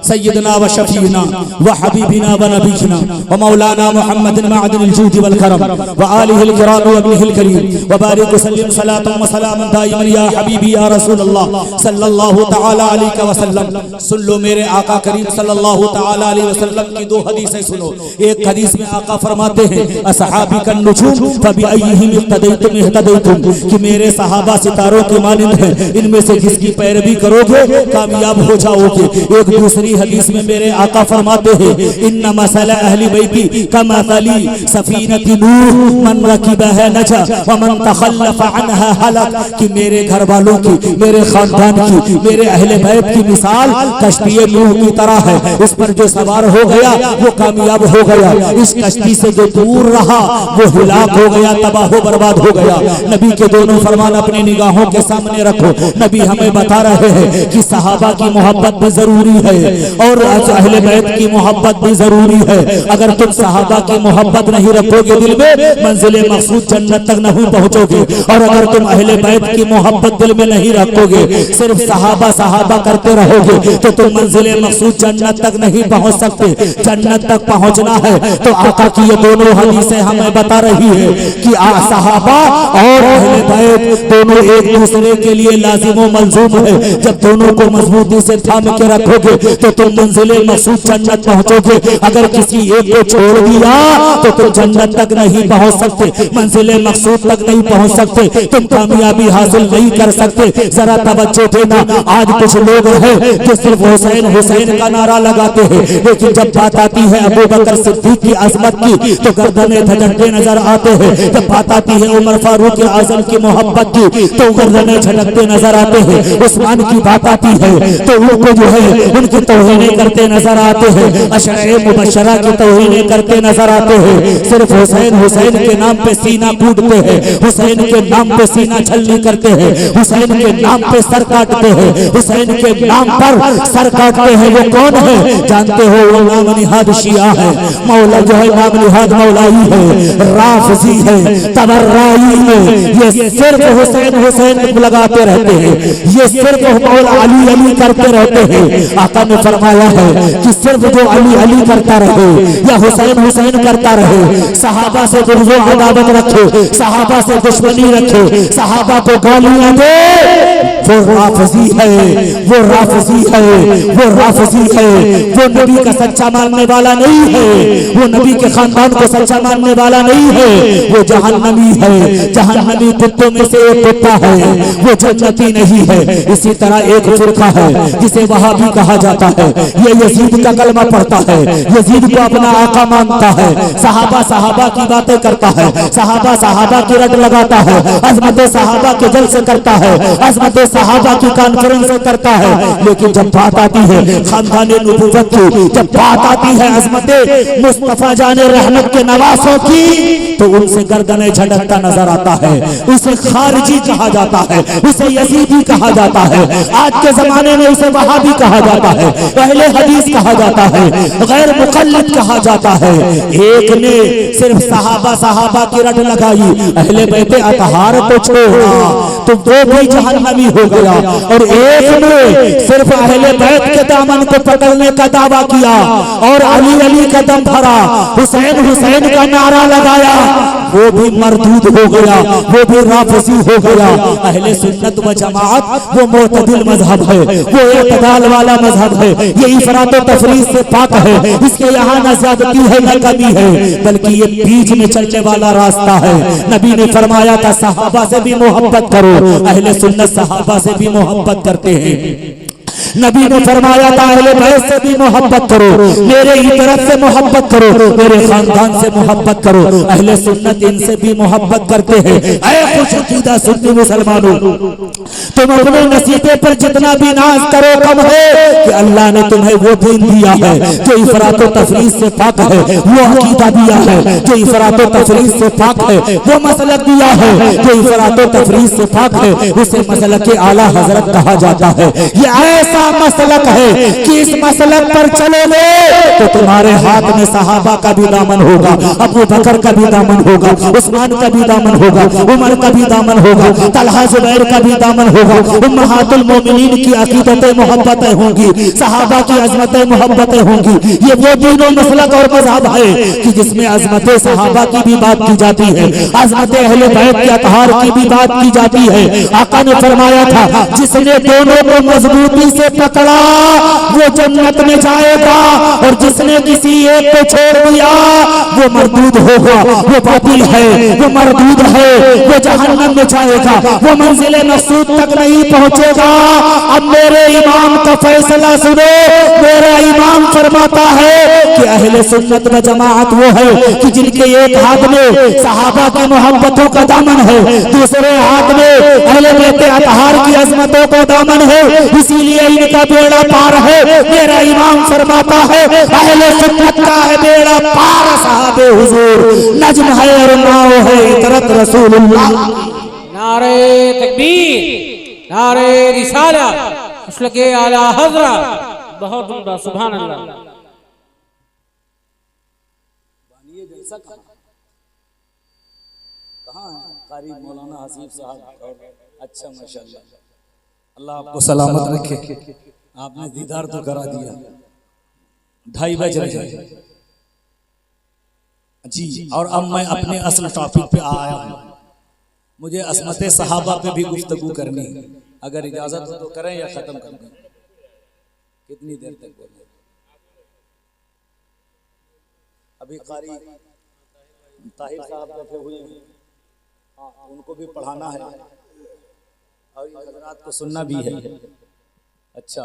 सय्यिदना व शफीना व हबीबिना व नबीना व मौलाना मुहम्मदिन मअदिनिल जूद वल करम व आलिहिल किराम व अब्निहिल करीम व बारिक वसल्लिम सलातन व सलामन दाइमन या हबीबी या रसूल अल्लाह सल्लल्लाहु तआला अलैहि वसल्लम। सुन लो मेरे आका करीम सल्लल्लाहु तआला अलैहि वसल्लम की दो हदीसें सुनो। एक हदीस में आका फरमाते हैं, असहाबी कन नुजूम फबिअय्यिहिम इक्तदैतुम इहतदैतुम, कि मेरे सहाबा सितारों के मानिंद हैं, इनमें से जिसकी पैरवी करोगे कामयाब हो जाओगे। एक दूसरी हदीस में मेरे आका फरमाते हैं, इन्ना मसला अहली बैती कमसली सफीनति नूह मन रकिबहा नजा व मन तखल्लफ अनहा हलक, कि मेरे घर वालों की, मेरे खानदान की, मेरे अहले बैत की मिसाल कश्ती नूह की तरह है। उस पर जो सवार हो गया वो कामयाब हो गया, इस कश्ती से जो दूर रहा वो हिलाक हो गया, तबाह हो बर्बाद हो गया। नबी के दोनों फरमान अपनी निगाहों के सामने रखो। नबी हमें बता रहे हैं कि सहाबा की मोहब्बत भी जरूरी है और अहले बैत की मोहब्बत भी जरूरी है। अगर तुम सहाबा की मोहब्बत नहीं रखोगे दिल में, मंजिले मकसूद जन्नत तक नहीं पहुंचोगे। और अगर तुम अहले बैत की मोहब्बत दिल में नहीं रखोगे, सिर्फ सहाबा सहाबा करते रहोगे, तो तुम मंजिले मकसूद जन्नत तक नहीं पहुंच सकते। जन्नत तक पहुंचना है तो आका की ये दोनों हदीसें हमें बता रही है कि सहाबा और अहले बैत दोनों एक दूसरे के लिए लाजिम व मलजूम है। जब दोनों को मजबूती से थाम के रखोगे तो तुम मंजिले मकसूद जन्नत पहुंचोगे। अगर किसी एक को छोड़ दिया तो तुम जन्नत तक नहीं पहुंच सकते, मंजिले मकसूद तक नहीं पहुंच सकते, तुम कामयाबी हासिल नहीं कर सकते। जरा तवज्जो देना, आज कुछ लोग हैं जो सिर्फ हुसैन हुसैन का नारा लगाते हैं, लेकिन जब बात आती है अबू बकर सिद्दीक की अजमत की तो गर्दनें झटकते नजर आते हैं। जब बात आती है उमर फारूक आजम की मोहब्बत की तो गर्दनें झटकते नजर आते हैं। उस्मान की बात आती है तो उनको जो है उनकी तौहीनें करते नजर आते हैं, अशरे मुबशरा की तौहीनें करते नजर आते हैं। सिर्फ हुसैन हुसैन के नाम पे सीना कूटते हैं, हुसैन के नाम पे सीना छलनी करते हैं, हुसैन के नाम पे सर काटते हैं, हुसैन के नाम पर सर काटते हैं। वो कौन है जानते हो? वो नाम निहाद शिया है, मौला जो है नाम निहाद मौलाई है, राफजी है, तबर्राई है। ये सिर्फ हुसैन हुसैन लगाते रहते हैं, ये सिर्फ मौला अली अली करते रहते हैं। आका ने फरमाया है कि सिर्फ जो अली अली करता रहे या हुसैन हुसैन करता रहे, सहाबा से बुग़्ज़ अदावत रखे, सहाबा से दुश्मनी रखे, सहाबा को गालियां दे, वो राफजी है, वो राफजी है, वो राफजी है। वो नबी का सच्चा मानने वाला नहीं है, वो नबी के खानदान को सच्चा मानने वाला नहीं है, वो जहन्नमी है। जहन्नमी कुत्तों में से एक कुत्ता है, वो जन्नती नहीं है। इसी तरह एक फिरका है जिसे वहाबी कहा जाता है, ये यजीद का कलमा पढ़ता है, यजीद को अपना आका मानता है, सहाबा सहाबा की बातें करता है, सहाबा सहाबा की रट लगाता है, अजमत सहाबा के जल से करता है, अजमत सहाबा की कॉन्फ्रेंस करता है, लेकिन जब बात आती है खानदाने नबूवत की, जब बात आती है अजमते मुस्तफा जाने रहमत के नवासों की, तो उनसे गर्दनें झटकता नजर आता है। उसे खारिजी कहा जाता है, उसे यजीदी कहा जाता है, आज के जमाने में उसे वहाबी कहा जाता है, अहले हदीस कहा जाता है, गैर मुकल्लिद कहा जाता है। एक ने सिर्फ सहाबा की रट लगाई, अहले बैते अतहार को छोड़ा तो वो भी जहन्नमी हो गया, और एक ने सिर्फ अहले बैत के दामन को पकड़ने का दावा किया और अली का दम भरा, हुसैन का नारा लगाया, वो भी मरदूद हो गया, वो भी राफसी हो गया। अहले सुन्नत व जमात वो मोतदिल मजहब है, वो इत्तिदाल वाला मजहब है, ये इफरात व तफरीद से पाक है, इसके यहाँ न ज्यादती है न कमी है, बल्कि ये बीच में चलने वाला रास्ता है। नबी ने फरमाया था सहाबा से भी मोहब्बत करो, अहले सुन्नत सहाबा से भी मोहब्बत करते हैं। नबी ने फरमाया था अहले बैत से भी मोहब्बत करो, मेरे ही तरफ से मोहब्बत करो, मेरे खानदान से मोहब्बत करो। अहले सुन्नत इनसे भी मोहब्बत करते हैं। ऐ खुशकीदा सुन्नी मुसलमानों, तुम अपने नसीबे पर जितना भी नाज करो कम है कि अल्लाह ने तुम्हें वो दीन दिया है जो इफरात व तफरीद से पाक है, वो अकीदा दिया है जो इफरात व तफरीद से पाक है, वो मसलक दिया है जो इफरात व तफरीद से पाक है, उसे मसलक आला हजरत कहा जाता है। ये ऐसा मसलक है कि इस मसलक पर चलोगे तो तुम्हारे हाथ में सहाबा का भी दामन होगा, अबू बकर का भी दामन होगा, उस्मान का भी दामन होगा, उमर का भी दामन होगा, तलहा जुबैर का भी दामन होगा, उम्महातुल मोमिनीन की अकीदतें मोहब्बतें होंगी, सहाबा की अजमतें मोहब्बतें होंगी। ये वो दीनों मसलक और मजहब है कि जिसमें अजमतें सहाबा की भी बात की जाती है, अजमतें अहले बैत के अतहार की भी बात की जाती है। आका ने फरमाया था जिसने दोनों को मजबूती से पकड़ा वो जन्नत में जाएगा, और जिसने किसी एक को छोड़ दिया वो मरदूद होगा, वो बातिल है, वो मरदूद है, वो जहन्नम में जाएगा, वो मंजिले मकसूद तक नहीं पहुंचेगा। अब मेरे इमाम का फैसला सुनो, मेरा इमाम फरमाता है कि अहले सुन्नत व जमात वो है कि जिनके एक हाथ में सहाबा की मोहब्बतों का दामन है, दूसरे हाथ में अहले बैत अतहार की अजमतों का दामन है, इसीलिए इनका बेड़ा पार है। मेरा इमाम फरमाता है अहले सुन्नत का है बेड़ा पार, साहबे हुजूर नज्म है और नाव है इतरत रसूलुल्लाह। नारे तकबीर, नारे रिसाला, मसलके आला हज़रत, बहुत उम्दा, सुभान अल्लाह। कहाँ है कारी मौलाना हसीब साहब? अच्छा माशाअल्लाह, अल्लाह आपको सलामत रखे। आपने दीदार तो करा दिया, 2:30 बज रहे जी। और अब मैं अपने असल टॉपिक पे आया हूँ। मुझे असमते सहाबा पे भी गुफ्तगू करनी, अगर इजाजत हो तो करें या खत्म कर दें? कितनी देर तक बोले? अभी कारी ताहिर साहब बैठे हुए हैं, हाँ उनको भी पढ़ाना है और इन हज़रात को सुनना भी है। अच्छा,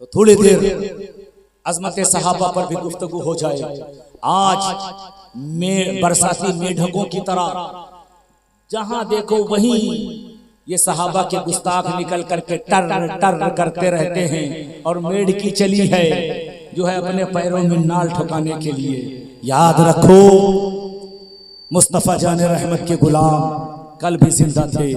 तो थोड़ी देर अज़मत सहाबा पर भी गुफ्तगू हो जाए। आज में बरसाती मेढकों की तरह जहां देखो वहीं ये सहाबा के गुस्ताख निकल करके टर टर करते रहते हैं, और मेढकी चली है जो है अपने पैरों में नाल ठुकाने के लिए। याद रखो मुस्तफा जाने रहमत के गुलाम कल भी जिंदा थे,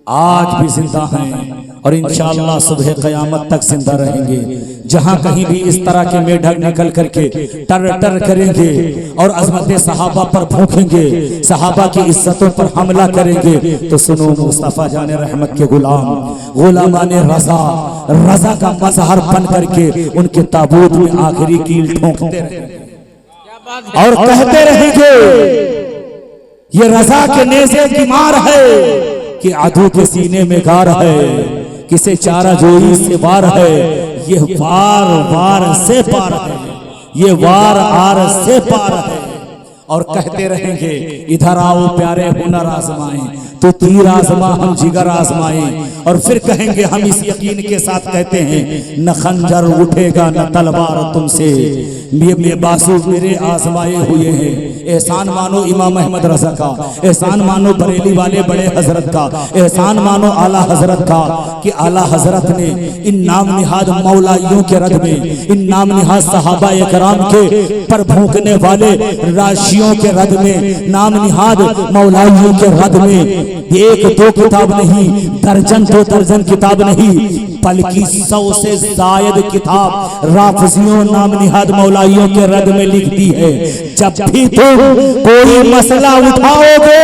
आज भी जिंदा हैं, और इंशाअल्लाह सुबह क़यामत तक जिंदा रहेंगे। जहां कहीं भी इस तरह के मेढक निकल करके टर टर करेंगे और अज़मत सहाबा पर भूखेंगे, सहाबा की इज्जतों पर हमला करेंगे, तो सुनो मुस्तफा जाने रहमत के गुलाम गुलामाने रज़ा, रज़ा का मज़हर बन करके उनके ताबूत में आखिरी कील ठोंकते रहेंगे और कहते रहेंगे ये रज़ा के नेज़े की मार है कि आदू के सीने में गार है, किसे चारा जोई से वार है, ये वार वार से पार है, ये वार आर से पार है। और कहते रहेंगे इधर आओ प्यारे हुनर आजमाएं, तो तीर आजमा हम जिगर आजमाए, और फिर कहेंगे हम इस यकीन के साथ कहते हैं न खंजर उठेगा न तलवार तुमसे, ये बासु मेरे आजमाए हुए हैं। एहसान मानो इमाम अहमद रजा का, एहसान मानो बरेली वाले बड़े हजरत का, एहसान मानो आला हजरत का कि आला हजरत ने इन नाम निहाद मौलाइयों के रद में, इन नाम निहाद सहाबा कराम के पर भूखने वाले राशियों के रद में, नाम निहाद मौलाइयों के रद में एक दो किताब नहीं, दर्जन दो दर्जन किताब नहीं, बल्कि 100 से जायद किताब राफजियों नाम निहाद मौलाइयों के रद में लिख दी है। जब भी तुम कोई मसला उठाओगे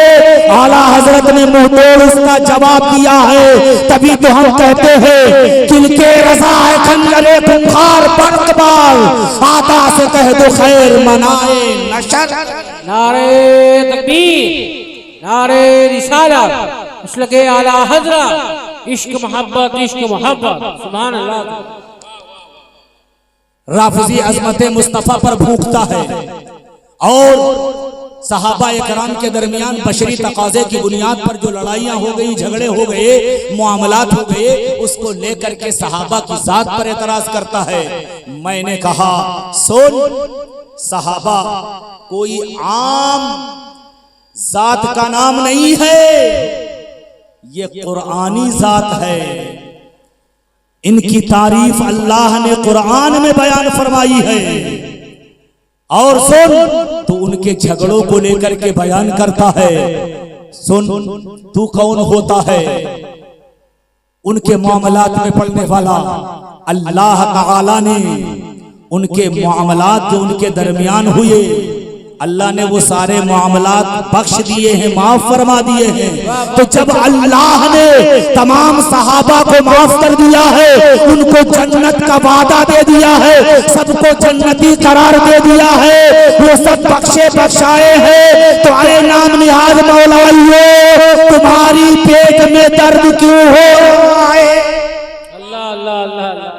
आला हजरत ने मुंह तोड़ उसका जवाब दिया है, तभी तो हम कहते हैं किलके रजा है खंजरे खुंखार बरकबाल, आता से कह दो खैर मनाए नशर। नारे तकबीर, नारे रिसालत, मसलके आला हजरत, इश्क मोहब्बत, इश्क मोहब्बत, सुभान अल्लाह। राफजी अजमत मुस्तफा पर भूखता है और सहाबा कराम के दरमियान बशरी तकाजे की बुनियाद पर जो लड़ाइयां हो गई, झगड़े हो गए, मामलात हो गए, उसको लेकर के सहाबा की जात पर एतराज करता है। मैंने कहा सुन, सहाबा कोई आम जात का नाम नहीं है, ये कुरानी जात है। इनकी तारीफ अल्लाह ने कुरान में बयान फरमाई है। और सुन, तू उनके झगड़ों को लेकर के बयान करता है। सुन, तू कौन होता है? उनके मामलात में पड़ने वाला। अल्लाह ताला ने उनके मामलात जो उनके दरमियान हुए, अल्लाह ने वो सारे मामलात बख्श दिए हैं, माफ फरमा दिए हैं। तो जब अल्लाह ने तमाम सहाबा को माफ कर दिया है, उनको जन्नत का वादा दे दिया है, सबको जन्नती करार दे दिया है, वो सब बख्शे बख्शाए हैं, तो अरे नाम निहाद मौलाइयों तुम्हारी पेट में दर्द क्यों हो रहा है? अल्लाह अल्लाह अल्लाह।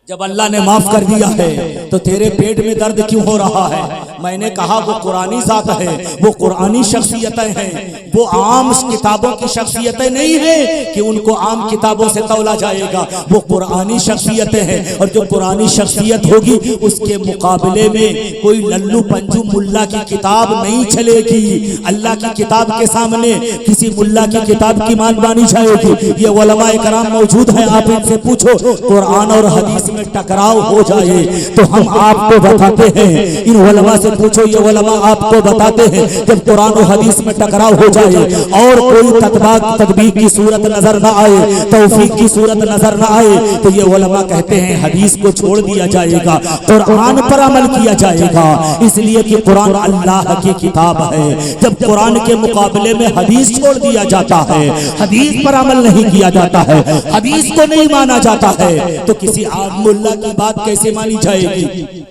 जब अल्लाह ने माफ कर दिया है तो तेरे पेट में दर्द क्यों हो रहा है? मैंने कहा वो कुरानी जात है, वो कुरानी शख्सियतें हैं, वो आम किताबों की शख्सियतें नहीं है कि उनको आम किताबों से तौला जाएगा। वो कुरानी शख्सियतें हैं, और जो कुरानी शख्सियत होगी उसके मुकाबले में कोई लल्लू पंजू मुल्ला की किताब नहीं चलेगी। अल्लाह की किताब के सामने किसी मुल्ला की किताब की मान मानी जाएगी। ये उलमाए कराम मौजूद हैं, आप इनसे पूछो कुरान और हदीस में टकराव हो जाए तो हम आपको बताते हैं। इन उलमा से पूछो, ये उलमा आपको बताते हैं जब कुरान और हदीस में टकराव हो जाए और कोई तदबीर की सूरत नजर ना आए, तौफीक की सूरत नजर ना आए, तो ये उलमा कहते हैं हदीस को छोड़ दिया जाएगा, कुरान पर अमल किया जाएगा, इसलिए कि कुरान अल्लाह की किताब है। जब कुरान के मुकाबले में हदीस छोड़ दिया जाता है, हदीस पर अमल नहीं किया जाता है, हदीस को नहीं माना जाता है, तो किसी आम मुल्ला की बात कैसे मानी जाएगी?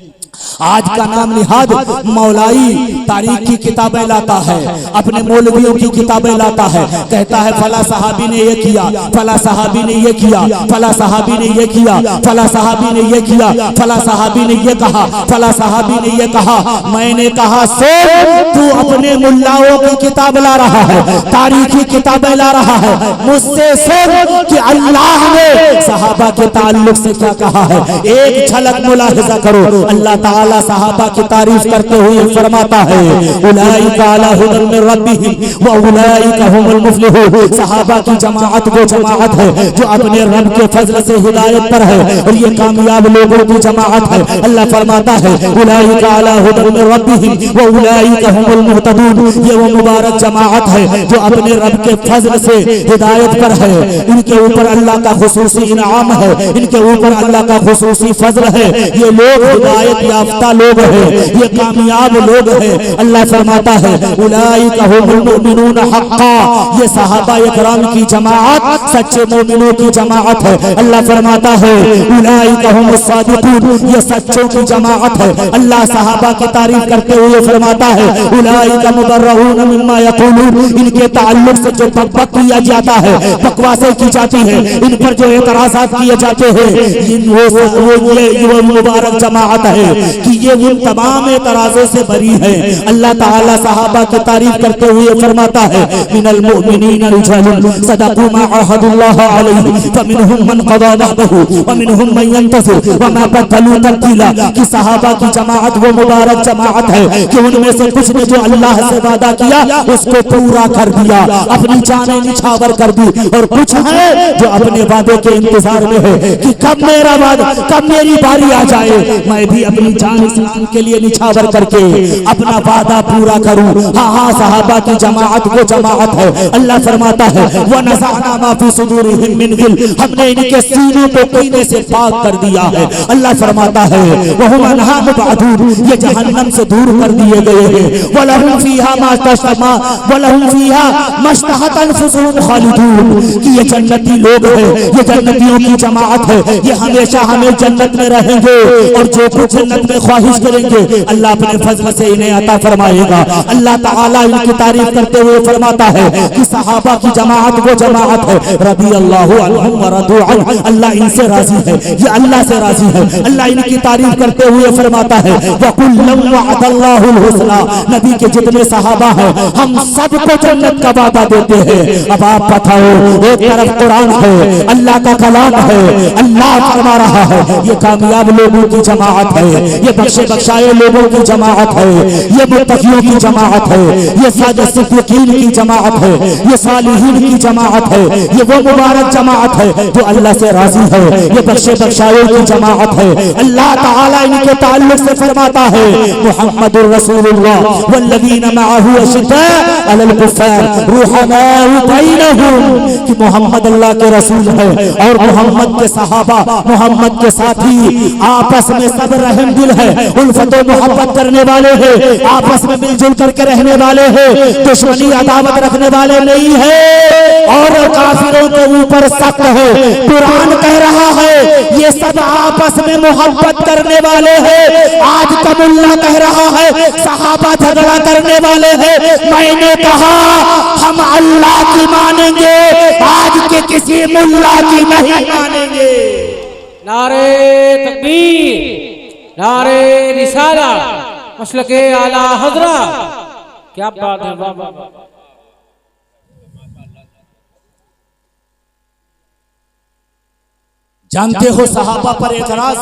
आज का नाम निहाद मौलाई तारीख की किताबें लाता है, अपने मौलवियों की किताबें लाता है, कहता है फला सहाबी ने ये किया, फला सहाबी ने ये किया, फला सहाबी ने ये किया, फला सहाबी ने ये किया, फला सहाबी ने ये कहा, फला सहाबी ने ये कहा। मैंने कहा सुन, तू अपने मुल्लाओं की किताब ला रहा है, तारीखी किताबें ला रहा है, मुझसे सुन कि अल्लाह ने सहाबा के ताल्लुक से क्या कहा है। एक झलक मुलाहिजा करो, अल्लाह ताला सहाबा की तारीफ करते हुए फरमाता है उलाइका अला हुदन मिन रब्बिहिम व उलाइका हुमुल मुफ्लिहून। सहाबा की जमाअत वो जमाअत है जो अपने रब के फजल से हिदायत पर है, और ये कामयाब लोगों की जमाअत है। अल्लाह फरमाता है उलाइका अला हुदन मिन रब्बिहिम व उलाइका हुमुल मुहतदून। ये वो मुबारक जमाअत है जो अपने रब के फजल से हिदायत पर है, इनके ऊपर अल्लाह का खुसूसी इनाम है, इनके ऊपर अल्लाह का खुसूसी फजल है। ये लोग हिदायत याफ्ता लोग हैं, ये कामयाब लोग हैं। अल्लाह फरमाता है उलाइका हुमुल मुमिनून हक्का। ये सहाबा इकराम की जमाअत सच्चे मोमिनों की जमाअत है। अल्लाह फरमाता है उलाइका हुमुस सादिकून। ये सच्चों की जमाअत है। अल्लाह सहाबा की तारीफ करते हुए फरमाता है उलाइका मुबर्रऊन मिम्मा यक़ूलून। इनके ताल्लुक से जो बकवास किया जाता है, बकवासें की जाती है, इन पर जो एतराज़ात किए जाते हैं, वो मुबारक जमाअत है। कि ये उन तमाम एतराज़ों से बरी है। अल्लाह ताला सहाबा की तारीफ करते हुए फरमाता है मिनल मुमिनीना रिजालुन सदक़ू मा अहदुल्लाह अलैहि फमिनहुम मन क़ज़ा नहबहु व मिनहुम मन यंतज़िर व मा बदलू तब्दीला। कि सहाबा की जमाअत वो मुबारक जमाअत है कि उनमें से कुछ ने जो अल्लाह से वादा किया उसको पूरा कर दिया, अपनी जानें निछावर कर दी, और कुछ है जो अपने वादे के इंतजार में है कि कब मेरा वादा, कब मेरी बारी आ जाए, मैं भी अपनी जान इस्लाम के लिए निछावर करके अपना वादा पूरा करूं। हाँ हाँ, सहाबा की जमाअत वो जमाअत है। अल्लाह फरमाता है व नज़अना मा फी सुदूरिहिम मिन गिल, हमने इनके सीनों को कीने से पाक कर दिया है। अल्लाह फरमाता है व हुम अन्हा मुबअदून, ये जहन्नम से दूर कर दिए गए हैं। व लहुम फीहा मा तशमा व लहुम फीहा मश्तहत अनफुसुहुम खालिदून, कि ये जन्नती लोग हैं, ये जन्नतियों की जमाअत है, ये हमेशा हमें जन्नत में रहेंगे और जो कुछ जन्नत में ख्वाहिश करेंगे अल्लाह अपने फजल से इन्हें अता फरमाएगा। अल्लाह ताला इनकी तारीफ करते हुए फरमाता है कि सहाबा की जमाअत वो जमाअत है रदी अल्लाहु अन्हुम व रदू अन्हु, अल्लाह इनसे राजी है, ये अल्लाह से राजी है। अल्लाह इनकी तारीफ करते हुए फरमाता है व कुल्लम वअदल्लाहुल हुस्ना, नबी के जितने सहाबा हैं हम सबको जन्नत का वादा देते हैं। अब आप बताओ, एक तरफ कुरान है, अल्लाह का कलाम है, अल्लाह फरमा रहा है ये कामयाब लोगों की जमाअत है, ये बख्शे बख्शाए लोगों की जमाअत है, ये मुत्तकियों की जमाअत है, ये सादिक़ीन की जमाअत है, ये सालिहीन की जमाअत है, ये वो मुबारक जमाअत है जो अल्लाह से राजी है, ये बख्शे बख्शाए की जमाअत है। अल्लाह ताला इनके ताल्लुक से फरमाता है मुहम्मदुर रसूलुल्लाह वल्लज़ीना मअहू अशिद्दाअ अलल कुफ़्फ़ार रुहमाउ बैनहुम, कि मोहम्मद अल्लाह के रसूल है और मोहम्मद के सहाबा, मोहम्मद के साथी आपस में सब रहम दिल है, उल्फत और मोहब्बत करने वाले हैं, आपस में मिलजुल करके रहने वाले हैं, दुश्मनी अदावत रखने वाले नहीं है और काफिरों के ऊपर सख्त है। कुरान कह रहा है ये सब आपस में मोहब्बत करने वाले हैं। आज का मुल्ला कह रहा है सहाबा झगड़ा करने वाले हैं, मैंने कहा हम अल्लाह की मानेंगे, आज के किसी मुल्ला की नहीं मानेंगे। नारे तकबीर, नारे रिसाला, मसलके आला हजरा, क्या बात है बाबा। जानते हो सहाबा पर एतराज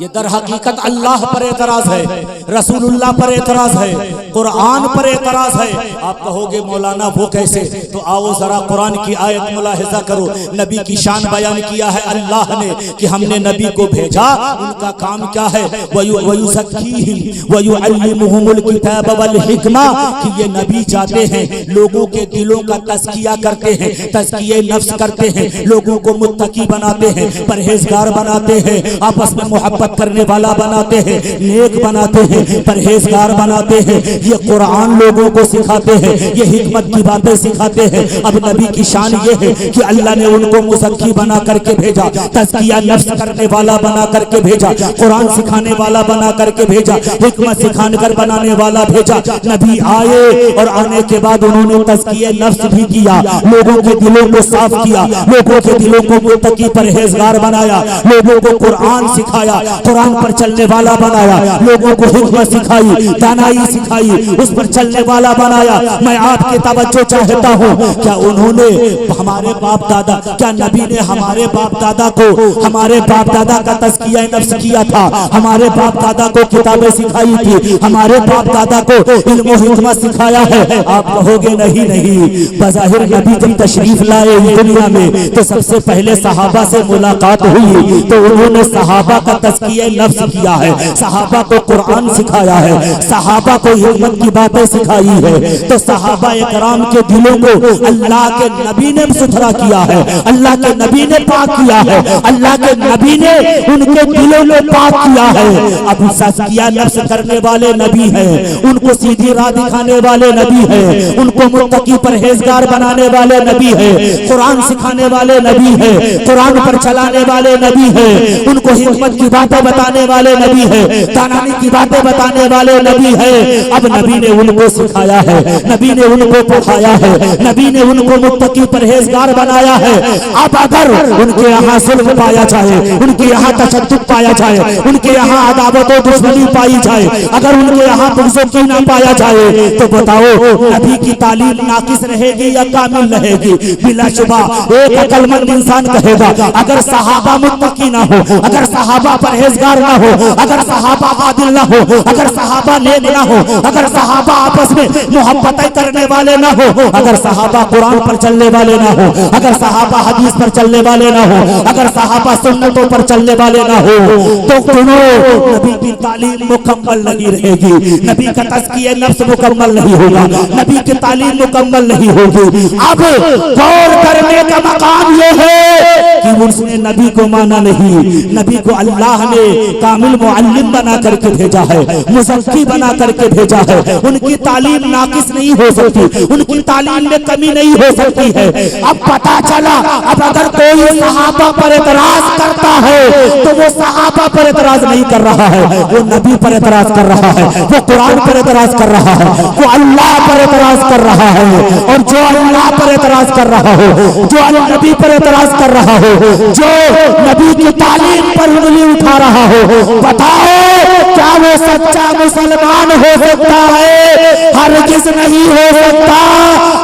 ये दर हकीकत अल्लाह पर एतराज है, रसूलुल्लाह पर एतराज है, कुरान पर एतराज है। आप कहोगे मौलाना वो कैसे, तो आओ जरा कुरान की आयत मुलाहिजा करो। नबी की शान बयान किया है अल्लाह ने कि हमने नबी को भेजा, उनका काम क्या है, वयुज़क्कीहिम वयुअल्लिमुहुमुल किताब वल हिकमा, कि ये नबी जाते हैं लोगों के दिलों का तज़किया करते हैं, तज़किये नफ्स करते हैं, लोगों को मुत्तकी बनाते हैं, परहेजगार बनाते हैं, आपस में मोहब्बत करने वाला बनाते हैं, नेक बनाते हैं, परहेजगार बनाते हैं। ये कुरान लोगों को सिखाते हैं, ये हिकमत की बातें सिखाते हैं। अब नबी की शान ये है कि अल्लाह ने उनको मुज़क्की बना करके भेजा, तज़किया नफ्स करने वाला बना करके भेजा, कुरान सिखाने वाला बना करके भेजा, हिकमत सिखाने कर बनाने वाला भेजा। नबी आए और आने के बाद उन्होंने तज़किया नफ्स भी किया, लोगों के दिलों को साफ किया, लोगों के दिलों को मुत्तकी परहेजगार बनाया, लोगों को कुरान सिखाया, कुरान पर चलने वाला बनाया, लोगों को हिकमत सिखाई, दानाई सिखाई, उस पर चलने वाला बनाया। मैं आपकी तवज्जो चाहता हूँ, क्या उन्होंने हमारे बाप दादा, क्या नबी ने हमारे बाप दादा को, हमारे बाप दादा का तज़किया नफ्स किया था, हमारे बाप दादा को किताबें सिखाई थी, हमारे बाप दादा को इल्म हिकमत सिखाया है? आप कहोगे नहीं नहीं, बज़ाहिर नबी जब तशरीफ लाए दुनिया में तो सबसे पहले सहाबा से मुलाकात हुई तो उन्होंने सहाबा का तज़किया नफ्स किया है, सहाबा को कुरान सिखाया है, सहाबा को हिकमत की बातें सिखाई है। तो सहाबा इकराम के दिलों को अल्लाह के नबी ने सुथरा किया है, अल्लाह के नबी ने पाक किया है, अल्लाह के नबी ने उनके दिलों को पाक किया है। अब तज़किया नफ्स करने वाले नबी है, उनको सीधी राह दिखाने वाले नबी है, उनको मुत्तकी परहेजगार बनाने वाले नबी है, कुरान सिखाने वाले नबी है, कुरान पर चलाने वाले नबी है, उनको हिकमत की बातें बताने वाले नबी है, दानानी की बातें बताने वाले नबी है। अब नबी ने उनको सिखाया है, नबी ने उनको पढ़ाया है, नबी ने उनको मुत्तकी परहेजगार बनाया है। अब अगर उनके यहाँ जुल्म पाया जाए, उनके यहाँ तशद्दुद पाया जाए, उनके यहाँ अदावत और दुश्मनी पाई जाए, अगर उनके यहाँ बुग़्ज़ कीना पाया जाए, तो बताओ नबी की तालीम नाकिस रहेगी या कामिल रहेगी? बिलाशुबा एक अक्लमंद इंसान कहेगा अगर सहाबा मुत्तकी ना हो, अगर सहाबा परहेजगार ना हो, अगर सहाबा आदिल ना हो, अगर सहाबा नेक ना हो, अगर सहाबा आपस में मोहब्बतें करने वाले ना हो, अगर सहाबा कुरान पर चलने वाले ना हो, अगर सहाबा हदीस पर चलने वाले ना हो, अगर सहाबा सुन्नतों पर चलने वाले ना हो, तो सुनो नबी की तालीम मुकम्मल नहीं रहेगी, नबी का तज़किया नफ्स मुकम्मल नहीं होगा, नबी की तालीम मुकम्मल नहीं होगी। अब गौर करने का मकाम ये है कि उसने नबी को माना नहीं, नबी को अल्लाह ने कामिल मुअल्लिम बना करके भेजा है, मुज़क्की बना करके भेजा है। उनकी तालीम नाकिस नहीं हो सकती, उनकी तालीम में कमी नहीं हो सकती है। अब पता चला अब अगर कोई सहाबा पर एतराज करता है तो वो सहाबा पर एतराज नहीं कर रहा है, वो नबी पर एतराज कर रहा है, वो कुरान पर एतराज कर रहा है, वो अल्लाह पर एतराज कर रहा है। और जो अल्लाह पर एतराज कर रहा हो, जो नबी पर एतराज कर रहा हो, जो नबी की तालीम पर उंगली उठा रहा हो, बताओ क्या वो सच्चा मुसलमान हो सकता है? हरगिज़ नहीं हो सकता।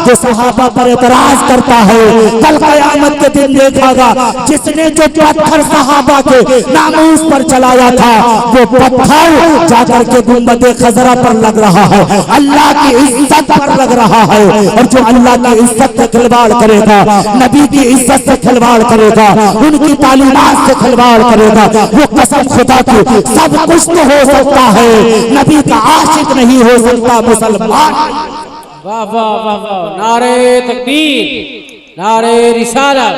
जो सहाबा पर एतराज करता है कल क़यामत के दिन देखेगा जिसने जो पत्थर सहाबा के नामूस पर चलाया था वो पत्थर जाकर के गुंबदे खजरा पर लग रहा है, अल्लाह की इज्जत पर लग रहा है। और जो अल्लाह की इज्जत से खिलवाड़ करेगा, नबी की इज्जत से खिलवाड़ करेगा, उनकी तालीमात से खिलवाड़ करेगा, वो कसम खुदा की सब कुछ तो हो सकता है, नबी का आशिक नहीं हो सकता मुसलमान। वाह वाह वाह वाह, नारे तकबीर, नारे रिसालत,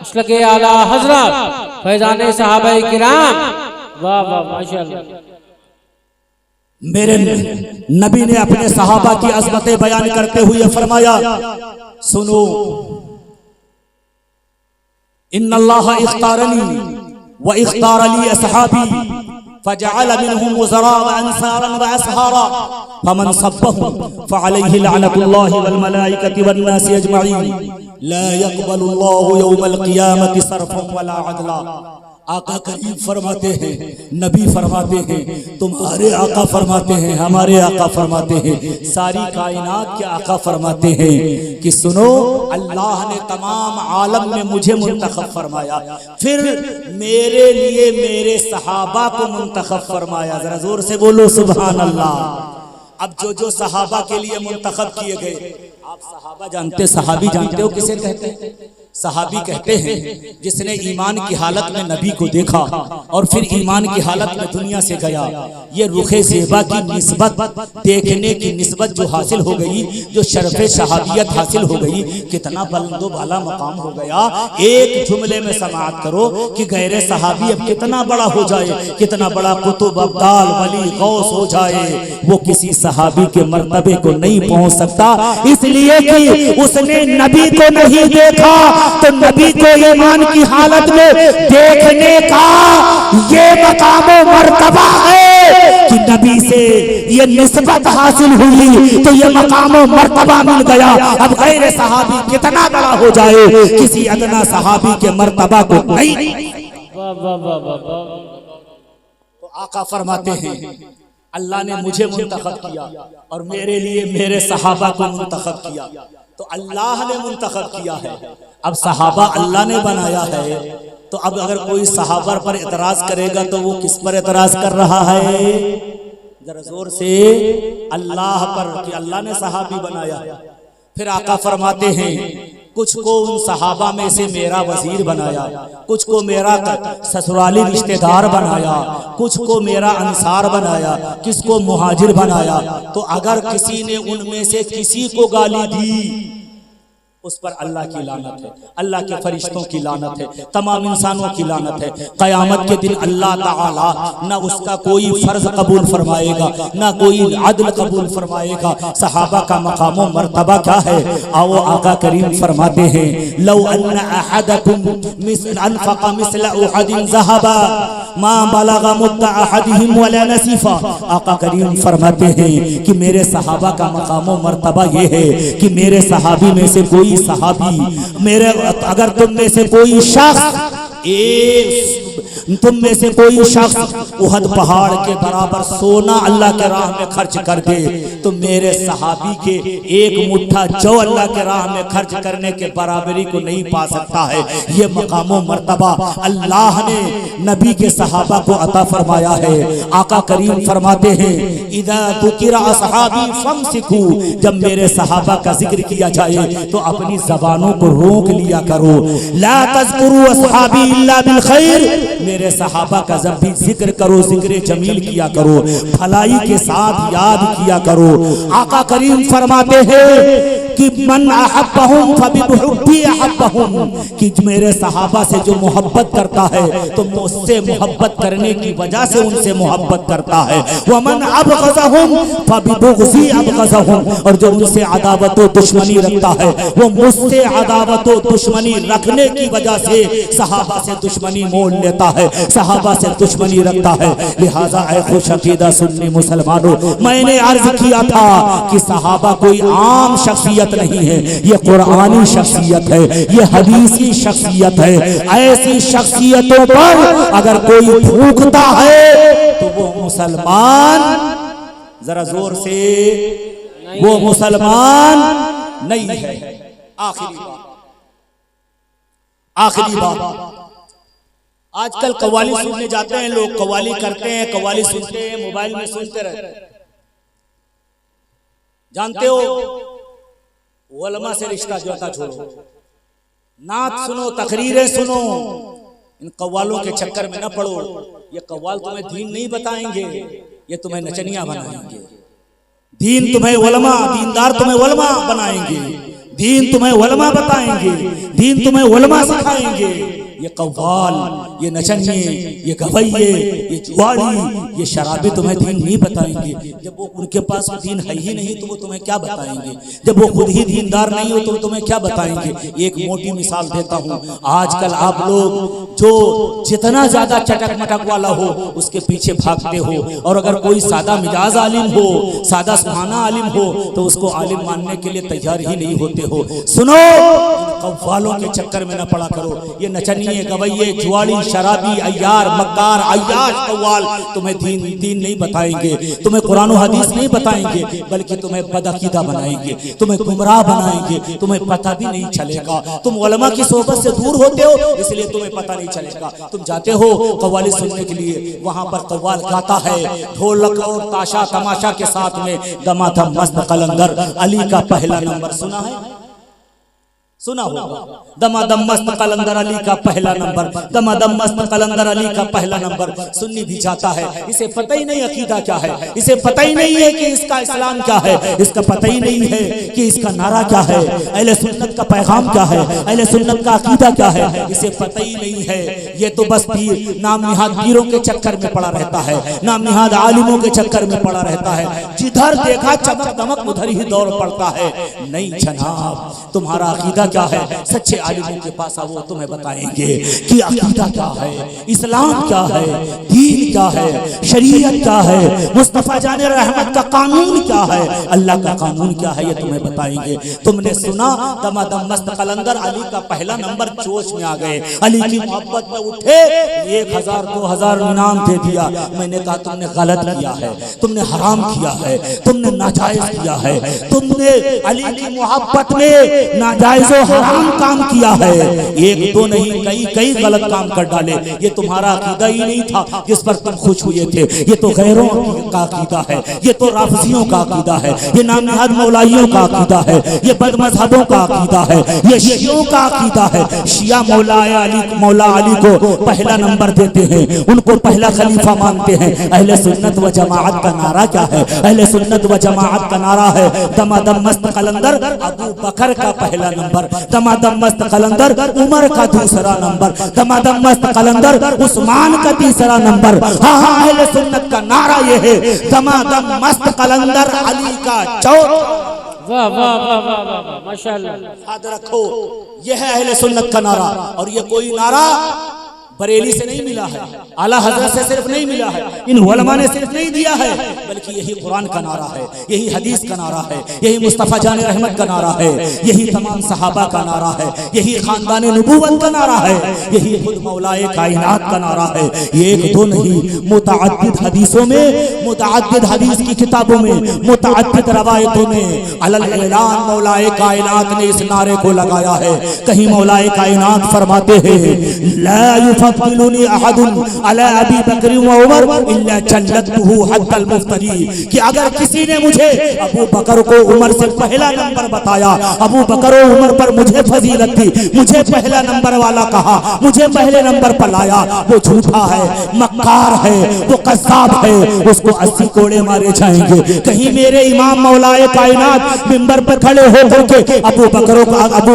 मसलके आला हजरत फैजाने सहाबाए किराम। वाह वाह माशाअल्लाह। मेरे नबी ने अपने सहाबा की अज़मतें बयान करते हुए फरमाया, सुनो, इन्नल्लाह इख्तारनी व इख्तार ली असहाबी फजअल मिनहुम वज़रा व अंसारन व असहारा फमन सब्बहुम फअलैहि लअनतुल्लाहि वल मलाइकति वन नासि अजमईन ला यक़बलुल्लाहु यौमल क़ियामति सरफन वला अदला। आका करीम फरमाते हैं, नबी फरमाते हैं, तुम्हारे आका फरमाते हैं, हमारे आका फरमाते हैं, सारी कायनात के आका फरमाते हैं कि सुनो, अल्लाह ने तमाम आलम में मुझे मुंतखब फरमाया, फिर मेरे लिए मेरे सहाबा को मुंतखब फरमाया। जरा जोर से बोलो सुभान अल्लाह। अब जो सहाबा के लिए मुंतखब किए गए, आप सहाबा जानते, सहाबी जानते हो किसे कहते हैं? सहाबी कहते हैं जिसने ईमान की हालत में नबी को देखा और फिर ईमान की हालत में दुनिया से गया। ये रुखे ज़ेबा की निस्बत, देखने की निस्बत जो हासिल हो गई, जो शरफ़े शहाबियत हासिल हो गई, कितना बुलंदो बाला मकाम हो गया। एक जुमले में समाअत करो कि गैर सहाबी अब कितना बड़ा हो जाए, कितना बड़ा कुतुब, अब्दाल, वली, गौस हो जाए, वो किसी सहाबी के मर्तबे को नहीं पहुंच सकता, इसलिए कि उसने नबी को नहीं देखा। तो नबी को ईमान की हालत में देखने का ये मकाम और मर्तबा है कि नबी से ये निस्बत हासिल हुई, तो ये मकाम और मर्तबा मिल गया। अब गैर सहाबी कितना बड़ा हो जाए, किसी अदना सहाबी के मर्तबा को नहीं। तो आका फरमाते हैं, अल्लाह ने मुझे मुंतखब किया और मेरे लिए मेरे सहाबा को मुंतखब किया। तो अल्लाह ने मुंतखब किया है, अब सहाबा अल्लाह ने बनाया है। तो अब अगर कोई सहाबा पर एतराज करेगा तो वो किस पर एतराज कर रहा है? जरा जोर से, अल्लाह पर, कि अल्लाह ने सहाबी बनाया। फिर आका फरमाते हैं, कुछ को उन सहाबा में से मेरा वजीर बनाया, कुछ को मेरा ससुराली रिश्तेदार बनाया, कुछ को मेरा अंसार बनाया, किसको मुहाजिर बनाया। तो अगर किसी ने उनमें से किसी को गाली दी, उस पर अल्लाह की लानत है, अल्लाह के फरिश्तों की लानत है, तमाम इंसानों की लानत है। क़यामत के दिन अल्लाह ताला ना उसका कोई फर्ज कबूल फरमाएगा, ना कोई अदल कबूल फरमाएगा। सहाबा का मकाम व मर्तबा क्या है? आओ आका करीम फरमाते हैं, लौ अन्ना अहदकुम अनफक़ मिस्ल उहदिन ज़हबा मा बलग़ मुद्दा अहदिहिम वला नसीफा। आका करीम फरमाते हैं कि मेरे सहाबा का मकाम व मर्तबा ये है कि मेरे सहाबी में से कोई सहाबी मेरे, अगर तुम में से कोई शख्स तुम में से कोई शख्स उहद पहाड़ के बराबर सोना अल्लाह के राह में खर्च कर दे तो मेरे सहाबी के एक मुट्ठा जौ अल्लाह के राह में खर्च करने के बराबरी को नहीं पा सकता है। ये मकामो मर्तबा अल्लाह ने नबी के सहाबा को अता फरमाया है। आका करीम फरमाते हैं, इदा दुकिरा असहाबी फमसिकू, जब मेरे सहाबा का जिक्र किया जाए तो अपनी जबानों को रोक लिया करो। ला तज़कुरू असहाबी इल्ला बिल खैर, मेरे सहाबा का जब भी जिक्र करो जिक्र जमील किया करो, भलाई के साथ याद किया करो। आका करीम फरमाते हैं कि मन अहब्बहुम फबिहुब्बी अहब्बहुम, कि मेरे सहाबा से जो मोहब्बत करता है तो मुझसे मोहब्बत करने की वजह से उनसे मोहब्बत करता है। वमन अबग़ज़हुम फबिबुग़ज़ी अबग़ज़हुम, और जो उनसे अदावत व दुश्मनी रखता है वो मुझसे अदावत व दुश्मनी रखने की वजह से सहाबा से दुश्मनी मोल लेता है, सहाबा से दुश्मनी रखता है। लिहाजा ऐ खुश अकीदा सुन्नी मुसलमानों, मैंने अर्ज किया था कि सहाबा कोई आम शख्सियत नहीं है, ये कुरानी शख्सियत है, ये हदीसी शख्सियत है। ऐसी शख्सियतों पर अगर कोई थूकता है तो वो मुसलमान, जरा जोर से, वो मुसलमान नहीं है। आखिरी बात, आजकल कव्वाली सुनने जाते हैं लोग, कव्वाली करते हैं, कव्वाली सुनते हैं, मोबाइल में सुनते रहते हैं। जानते हो उलमा से रिश्ता जोता छोड़ो, नात सुनो, तकरीरें सुनो, इन कव्वालों के चक्कर में न पड़ो। ये कव्वाल तुम्हें दीन नहीं बताएंगे, ये तुम्हें नचनिया बनाएंगे। दीन तुम्हें उलमा, दीनदार तुम्हें उलमा बनाएंगे, दीन तुम्हें उलमा बताएंगे, दीन तुम्हें उलमा सिखाएंगे। ये कव्वाल, ये नचनिए, ये गवैये, ये जुआड़ी, ये शराबी तुम्हें दीन नहीं बताएंगे। जब वो उनके पास दीन है ही नहीं तो वो तुम्हें क्या बताएंगे? जब वो खुद ही दीनदार नहीं हो तो तुम्हें क्या बताएंगे? एक मोटी मिसाल देता हूँ, आजकल आप लोग जो जितना ज्यादा चटक मटक वाला हो उसके पीछे भागते हो, और अगर कोई सादा मिजाज आलिम हो, सादा सुहाना आलिम हो तो उसको आलिम मानने के लिए तैयार ही नहीं होते हो। सुनो, कव्वालों के चक्कर में न पड़ा करो। ये नचनिए, गवैये, जुआड़ी, शराबी, अय्यार, मक्कार, अय्याश, कव्वाल तुम्हें दीन नहीं बताएंगे, तुम्हें कुरान और हदीस नहीं बताएंगे, बल्कि तुम्हें बदअकीदा बनाएंगे, तुम्हें गुमराह बनाएंगे, तुम्हें पता भी नहीं चलेगा। तुम उलमा की सोहबत से दूर होते हो इसलिए तुम्हें पता नहीं चलेगा। तुम जाते हो कव्वाली सुनने के लिए, वहां पर कव्वाल गाता है ढोलक और ताशा तमाशा के साथ में, दमादम मस्त कलंदर अली का पहला नंबर सुना है? सुना होगा, दमादम मस्त कलंदर अली का पहला नंबर, दमादम मस्त कलंदर अली का पहला नंबर। सुन्नी भी जाता है, इसे पता ही नहीं अकीदा क्या है, इसे पता ही नहीं है कि इसका इस्लाम क्या है, इसका पता ही नहीं है कि इसका नारा क्या है, अहले सुन्नत का पैगाम क्या है, अहले सुन्नत का अकीदा क्या है, इसे पता ही नहीं है। ये तो बस पीर, नाम निहाद पीरों के चक्कर में पड़ा रहता है, नाम निहाद आलिमों के चक्कर में पड़ा रहता है। जिधर देखा चमक दमक उधर ही दौड़ पड़ता है। नहीं जनाब, तुम्हारा अकीदा क्या है? सच्चे आलिमों के पास आओ, तुम्हें बताएंगे कि अकीदा क्या है, इस्लाम क्या है, दीन क्या है, शरीयत क्या है, मुस्तफा जाने रहमत का कानून क्या है, अल्लाह का कानून क्या है, ये तुम्हें बताएंगे। तुमने सुना दमादम मस्त कलंदर अली का पहला नंबर, जोश में आ गए, अली की मोहब्बत में उठे, 1000 2000 इनाम दे दिया। मैंने कहा तुमने गलत किया है, तुमने हराम किया है, तुमने नाजायज किया है, तुमने अली की मोहब्बत में नाजायज हराम काम किया है। एक दो नहीं, कई गलत काम कर डाले। ये तुम्हारा अकीदा ही नहीं था जिस पर तुम खुश हुए थे, ये तो गैरों का अकीदा है, ये तो राफिजियों का अकीदा है, ये नामनिहाद मौलाइयों का अकीदा है, ये बदमज़हबों का अकीदा है, ये शियों का अकीदा है। शिया मौला अली को पहला नंबर देते हैं, उनको पहला खलीफा मानते हैं। अहले सुन्नत व जमाअत का नारा क्या है? अहले सुन्नत व जमाअत का नारा है दमादम मस्त कलंदर अबू बकर का पहला नंबर। दमादम मस्त कलंदर उमर का दूसरा नंबर, दमादम मस्त कलंदर उस्मान का तीसरा नंबर। हाँ हाँ अहले सुन्नत का नारा ये है, दमादम मस्त कलंदर अली का चौथा। वाह वाह वाह वाह वाह वाह, माशाअल्लाह। याद रखो यह है अहले सुन्नत का नारा, और ये कोई नारा बरेली से नहीं मिला है, आला हजरत से सिर्फ नहीं मिला है, इन उलमा ने सिर्फ नहीं दिया है, बल्कि यही कुरान का नारा है, यही हदीस का नारा है, यही मुस्तफ़ा जान रहमत का नारा है, यही तमाम सहाबा का नारा है, यही खानदान नबूवत का नारा है, यही खुद मौलाए कायनात का नारा है। ये एक दो नहीं, मुतअद्दिद हदीसों में, मुतअद्दिद हदीस की किताबों में, मुतअद्दिद रवायतों में अलल ऐलान मौलाए कायनात ने इस नारे को लगाया है। कहीं मौलाए कायनात फरमाते हैं ला युफद्दिलुनी अहदुन अला अबी बकर व उमर इल्ला जल्लतहु हद्दल मुफ्तरी, कि अगर किसी ने मुझे अबू बकर को उमर से पहला नंबर बताया, अबू बकर और उमर पर मुझे फजीलत थी, मुझे पहला नंबर वाला कहा, मुझे पहले नंबर पर लाया, वो झूठा है, मक्कार है, वो कज़्ज़ाब है, उसको 80 कोड़े मारे जाएंगे। कहीं मेरे इमाम मौलाए कायनात मिंबर पर खड़े होकर के अबू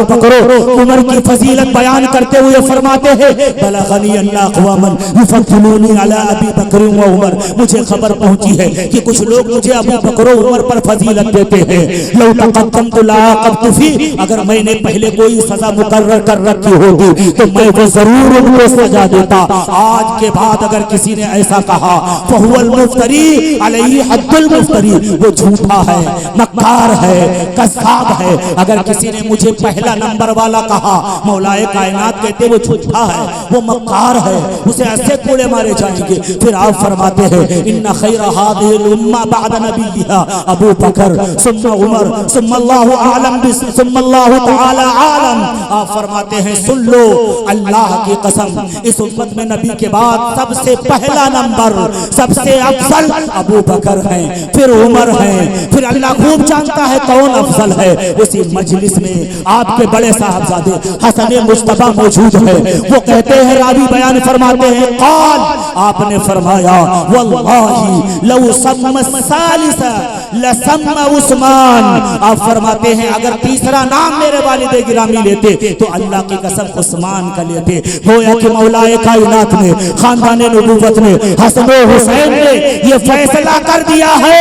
बकर उमर की फजीलत बयान करते हुए फरमाते हैं बलगनी अन्ना अक़वामन युफद्दिलूनी अला अबी बकर व उमर, मुझे खबर पहुंची है कि कुछ लोग मुझे अबू बकर और उमर पर फजीलत देते हैं। लौ तक़द्दमतु लअक़बतु फी, अगर मैंने पहले कोई सजा मुकर्रर कर रखी होती तो मैं वो जरूर उनको सजा देता। आज के बाद अगर किसी ने ऐसा कहा फहुवल मुफ्तरी अलैहि हद्दुल मुफ्तरी, वो झूठा है, मक्कार है, कज़्ज़ाब है। अगर किसी ने मुझे पहला नंबर वाला कहा, मौलाए कायनात कहते वो झूठा है, वो मक्कार है, उसे ऐसे कोड़े मारे जाएंगे। फिर आप फरमाते हैं इन्ना खैरा हादिहिल उम्मा बअद नबिय्यिहा अबू बकर सुम्मा उमर सुम्मा अल्लाहु आलम सुम्मा अल्लाहु तआला आलम। आप फरमाते हैं सुन लो अल्लाह की कसम, इस उम्मत में नबी के बाद सबसे पहला नंबर, सबसे अफजल अबू बकर हैं, फिर उमर हैं, फिर अल्लाह खूब जानता है कौन अफजल है। उसी मजलिस में आपके बड़े साहबजादे हसन मुज्तबा मौजूद है, वो कहते हैं, रावी बयान फरमाते हैं क़ाल, आपने फरमाया वल्लाही लौ सम्मा सालिसा लसम्मा उस्मान। आप फरमाते हैं अगर तीसरा नाम मेरे वालिद गिरामी लेते तो अल्लाह की कसम उस्मान का लेते। गोया कि मौलाए कायनात ने, खानदान नबूवत ने, हसन व हुसैन ने ये फैसला कर दिया है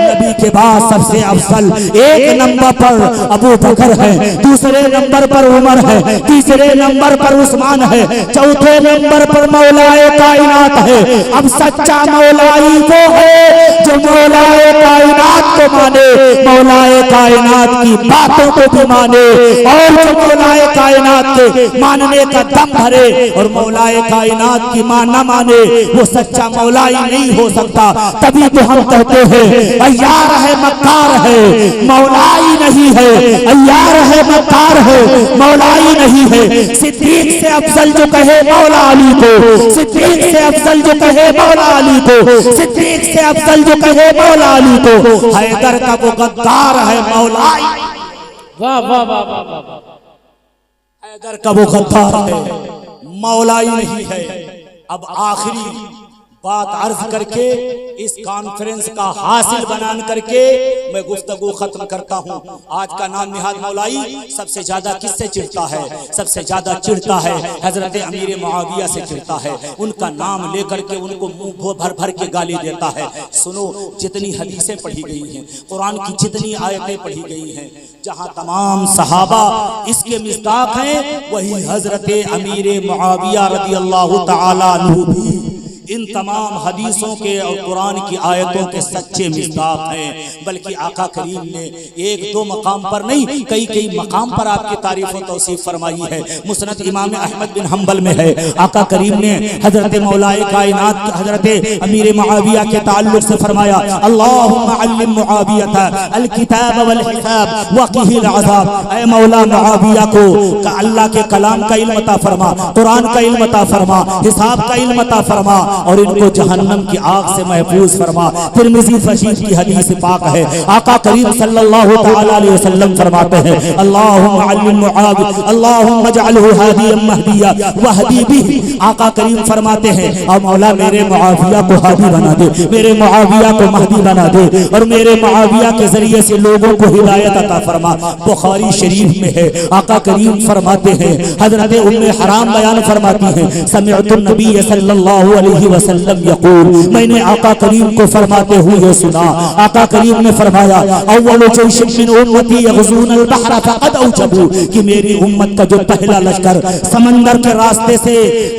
नबी के बाद सबसे अफजल एक नंबर पर अबू बकर है, दूसरे नंबर पर उमर है, तीसरे नंबर पर उस्मान है, चौथे नंबर पर मौलाए कायनात है। अब सच्चा मौलाई वो है जो मौलाए कायनात को माने, मौलाए कायनात की बातों को भी माने, और जो मौलाए कायनात के मानने का दम भरे और मौलाए कायनात की न माने वो सच्चा मौलाई नहीं हो सकता। तभी तो हम कहते हैं अय्यार है मक्कार है, मौलाई नहीं है, अय्यार है मक्कार है, मौलाई नहीं है। सिद्दीक से अफजल जो कहे मौला अली को, सिद्दीक से अफजल जो कहे मौला अली को, सिद्दीक से अफजल जो कहे मौला अली को, हैदर का वो गद्दार है मौलाई। वाह वाह वाह वाह वाह, हैदर का वो गद्दार है, मौलाई नहीं है। अब आखिरी बात अर्ज करके इस कॉन्फ्रेंस का हासिल बयान करके मैं गुफ्तगू खत्म करता हूँ। आज का नाम निहाद मौलाई सबसे ज्यादा किससे चिढ़ता है? सबसे ज्यादा चिढ़ता है हजरत अमीर मुआविया से चिढ़ता है। उनका नाम लेकर के उनको मुंह भर भर के गाली देता है। सुनो, जितनी हदीसें पढ़ी गई हैं, कुरान की जितनी आयतें पढ़ी गई हैं, जहाँ तमाम सहाबा इसके मिस्दाक हैं, वही हजरत अमीर मुआविया रज़ी अल्लाह तआला अन्हु भी इन तमाम हदीसों के और कुरान की आयतों के सच्चे मिस्दाक हैं। बल्कि आका करीम ने एक दो मकाम पर नहीं, कई कई मकाम पर आपकी तारीफ और तौसीफ फरमाई है। मुस्नद इमाम अहमद बिन हम्बल में है, आका करीम ने हजरत मौलाए कायनात हजरत अमीर मुआविया के ताल्लुक से फरमाया अल्लाहुम्मा अल्लिम मुआवियता अल किताब वल हिसाब वक़िहिल अज़ाब। ऐ मौला मुआविया को अल्लाह के कलाम का इल्म अता फरमा, कुरान का इल्म अता फरमा, हिसाब का इल्म अता फरमा, और इनको जहन्नम की आग से महफूज फरमा। तिरमिज़ी शरीफ की हदीस पाक है, आका करीम सल्लल्लाहु तआला अलैहि वसल्लम फरमाते हैं, अल्लाहुम्मा अल्लिम मुआविया अल्लाहुम्मा जअलहु हादियम महदिया वहदी बिही। आका करीम फरमाते हैं, और मौला मेरे मुआविया को हादी बना दे, मेरे मुआविया को महदी बना दे, और मेरे मुआविया के जरिए से लोगों को हिदायत अता फरमा। बुखारी शरीफ में है, आका करीम फरमाते हैं, हजरत उम्मे हराम बयान फरमाती हैं, समिअतु नबी सल्लल्लाहु अलैहि वसल्लम यक़ूल, मैंने आका करीम को फरमाते हुए सुना। आका करीम ने फरमाया, अव्वलु जैशिन मिन उम्मती यग़ज़ूनल बहर फ़क़द औजबू, कि मेरी उम्मत का जो पहला लश्कर समंदर के रास्ते से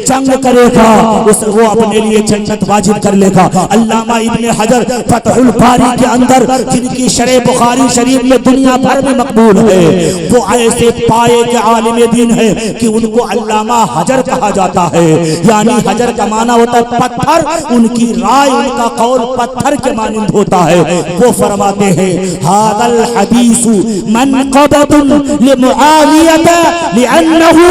जंग करेगा उस वो अपने लिए जन्नत वाजिब कर लेगा। अल्लामा इब्ने हजर फतहुल बारी के अंदर, जिनकी शरह बुखारी शरीफ में दुनिया भर में मकबूल है, वो ऐसे पाए के आलिम दीन है कि उनको अल्लामा हजर कहा जाता है। यानी हजर का माना होता है पत्थर, उनकी राय उनका कौल पत्थर के मानिंद होता है। वो फरमाते हैं, हादल हदीसु मनक़बतुन लिमुआवियत लिअन्नहु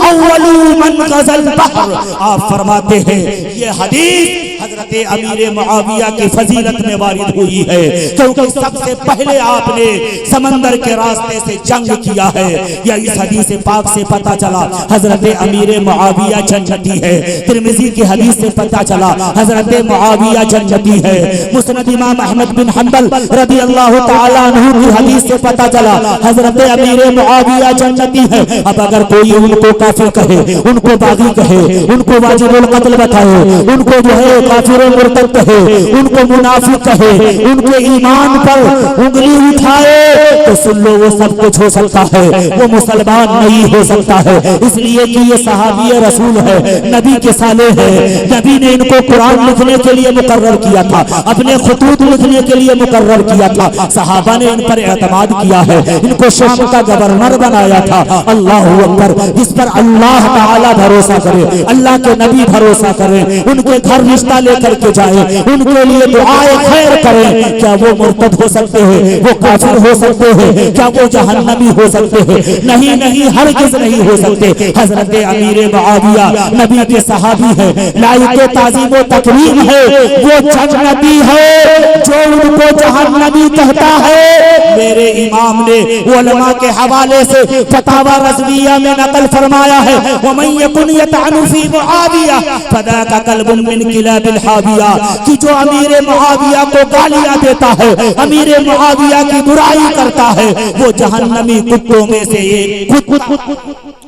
अव्वलु मन गज़ल बहर। आप फरमाते हैं ये हदीस हजरत अमीर मुआविया की फजीलत में वारिद हुई है, क्योंकि सबसे पहले आपने समंदर के रास्ते से जंग किया है। या इस हदीस पाक से पता चला हजरत अमीर मुआविया जन्नती है। तिरमिज़ी की हदीस से पता चला हजरत मुआविया जन्नती है। मुस्नद इमाम अहमद बिन हंबल रज़ी अल्लाह तआला अन्हु की हदीस से पता चला हजरत अमीर मुआविया जन्नती है। अब अगर कोई उनको काफिर कहे, उनको बागी कहे, उनको वाजिबुल कत्ल बताए, उनको जो है काफिर मुर्तद कहे, उनको मुनाफिक कहे, उनके ईमान पर उंगली उठाए, तो सुन लो वो सब कुछ हो सकता है, वो मुसलमान नहीं हो सकता है। इसलिए कि ये सहाबी रसूल है, नबी के साले है। नबी ने इनको कुरान लिखने के लिए मुकर्रर किया था, अपने खुतूत लिखने के लिए मुकर्रर किया था। सहाबा ने इन पर एतमाद किया है, इनको शाम का गवर्नर बनाया था। अल्लाह अकबर। जिस पर अल्लाह ताला भरोसा करे, अल्लाह के नबी भरोसा करें, उनके घर रिश्ता लेकर के जाए, उनके लिए दुआए खैर करें, क्या वो मुर्तद हो सकते हैं? वो काफिर हो सकते हैं? क्या वो जहन्नमी हो सकते हैं? नहीं नहीं, हरगिज़ नहीं हो सकते। हजरत अमीर मुआविया नबी के सहाबी है, लायक ताज़ीम व तकरीम है। वो जन्नती है जो उनको जहन्नमी कहता है। मेरे इमाम ने उलमा के हवाले से फतावा रज़विया में नकल फरमाया है, वमन यकुन यतअनु फी मुआविया फदाका कल्बुन मिन किलाबिल हाविया, कि जो अमीर मुआविया को गालियां देता है, अमीर मुआविया की बुराई करता है, वो जहन्नमी कुत्तों में से एक कुत्ता।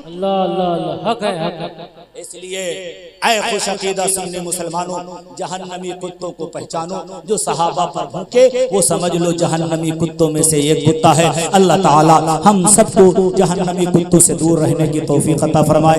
अल्लाह अल्लाह अल्लाह, हक है, हक है। इसलिए ऐ खुश अकीदा सुन्नी मुसलमानों, जहन्नमी कुत्तों को पहचानो। जो सहाबा पर भूखे वो समझ लो जहन्नमी कुत्तों में से एक कुत्ता है। अल्लाह ताला हम सबको जहन्नमी कुत्तों से दूर रहने की तौफीक अता फरमाए।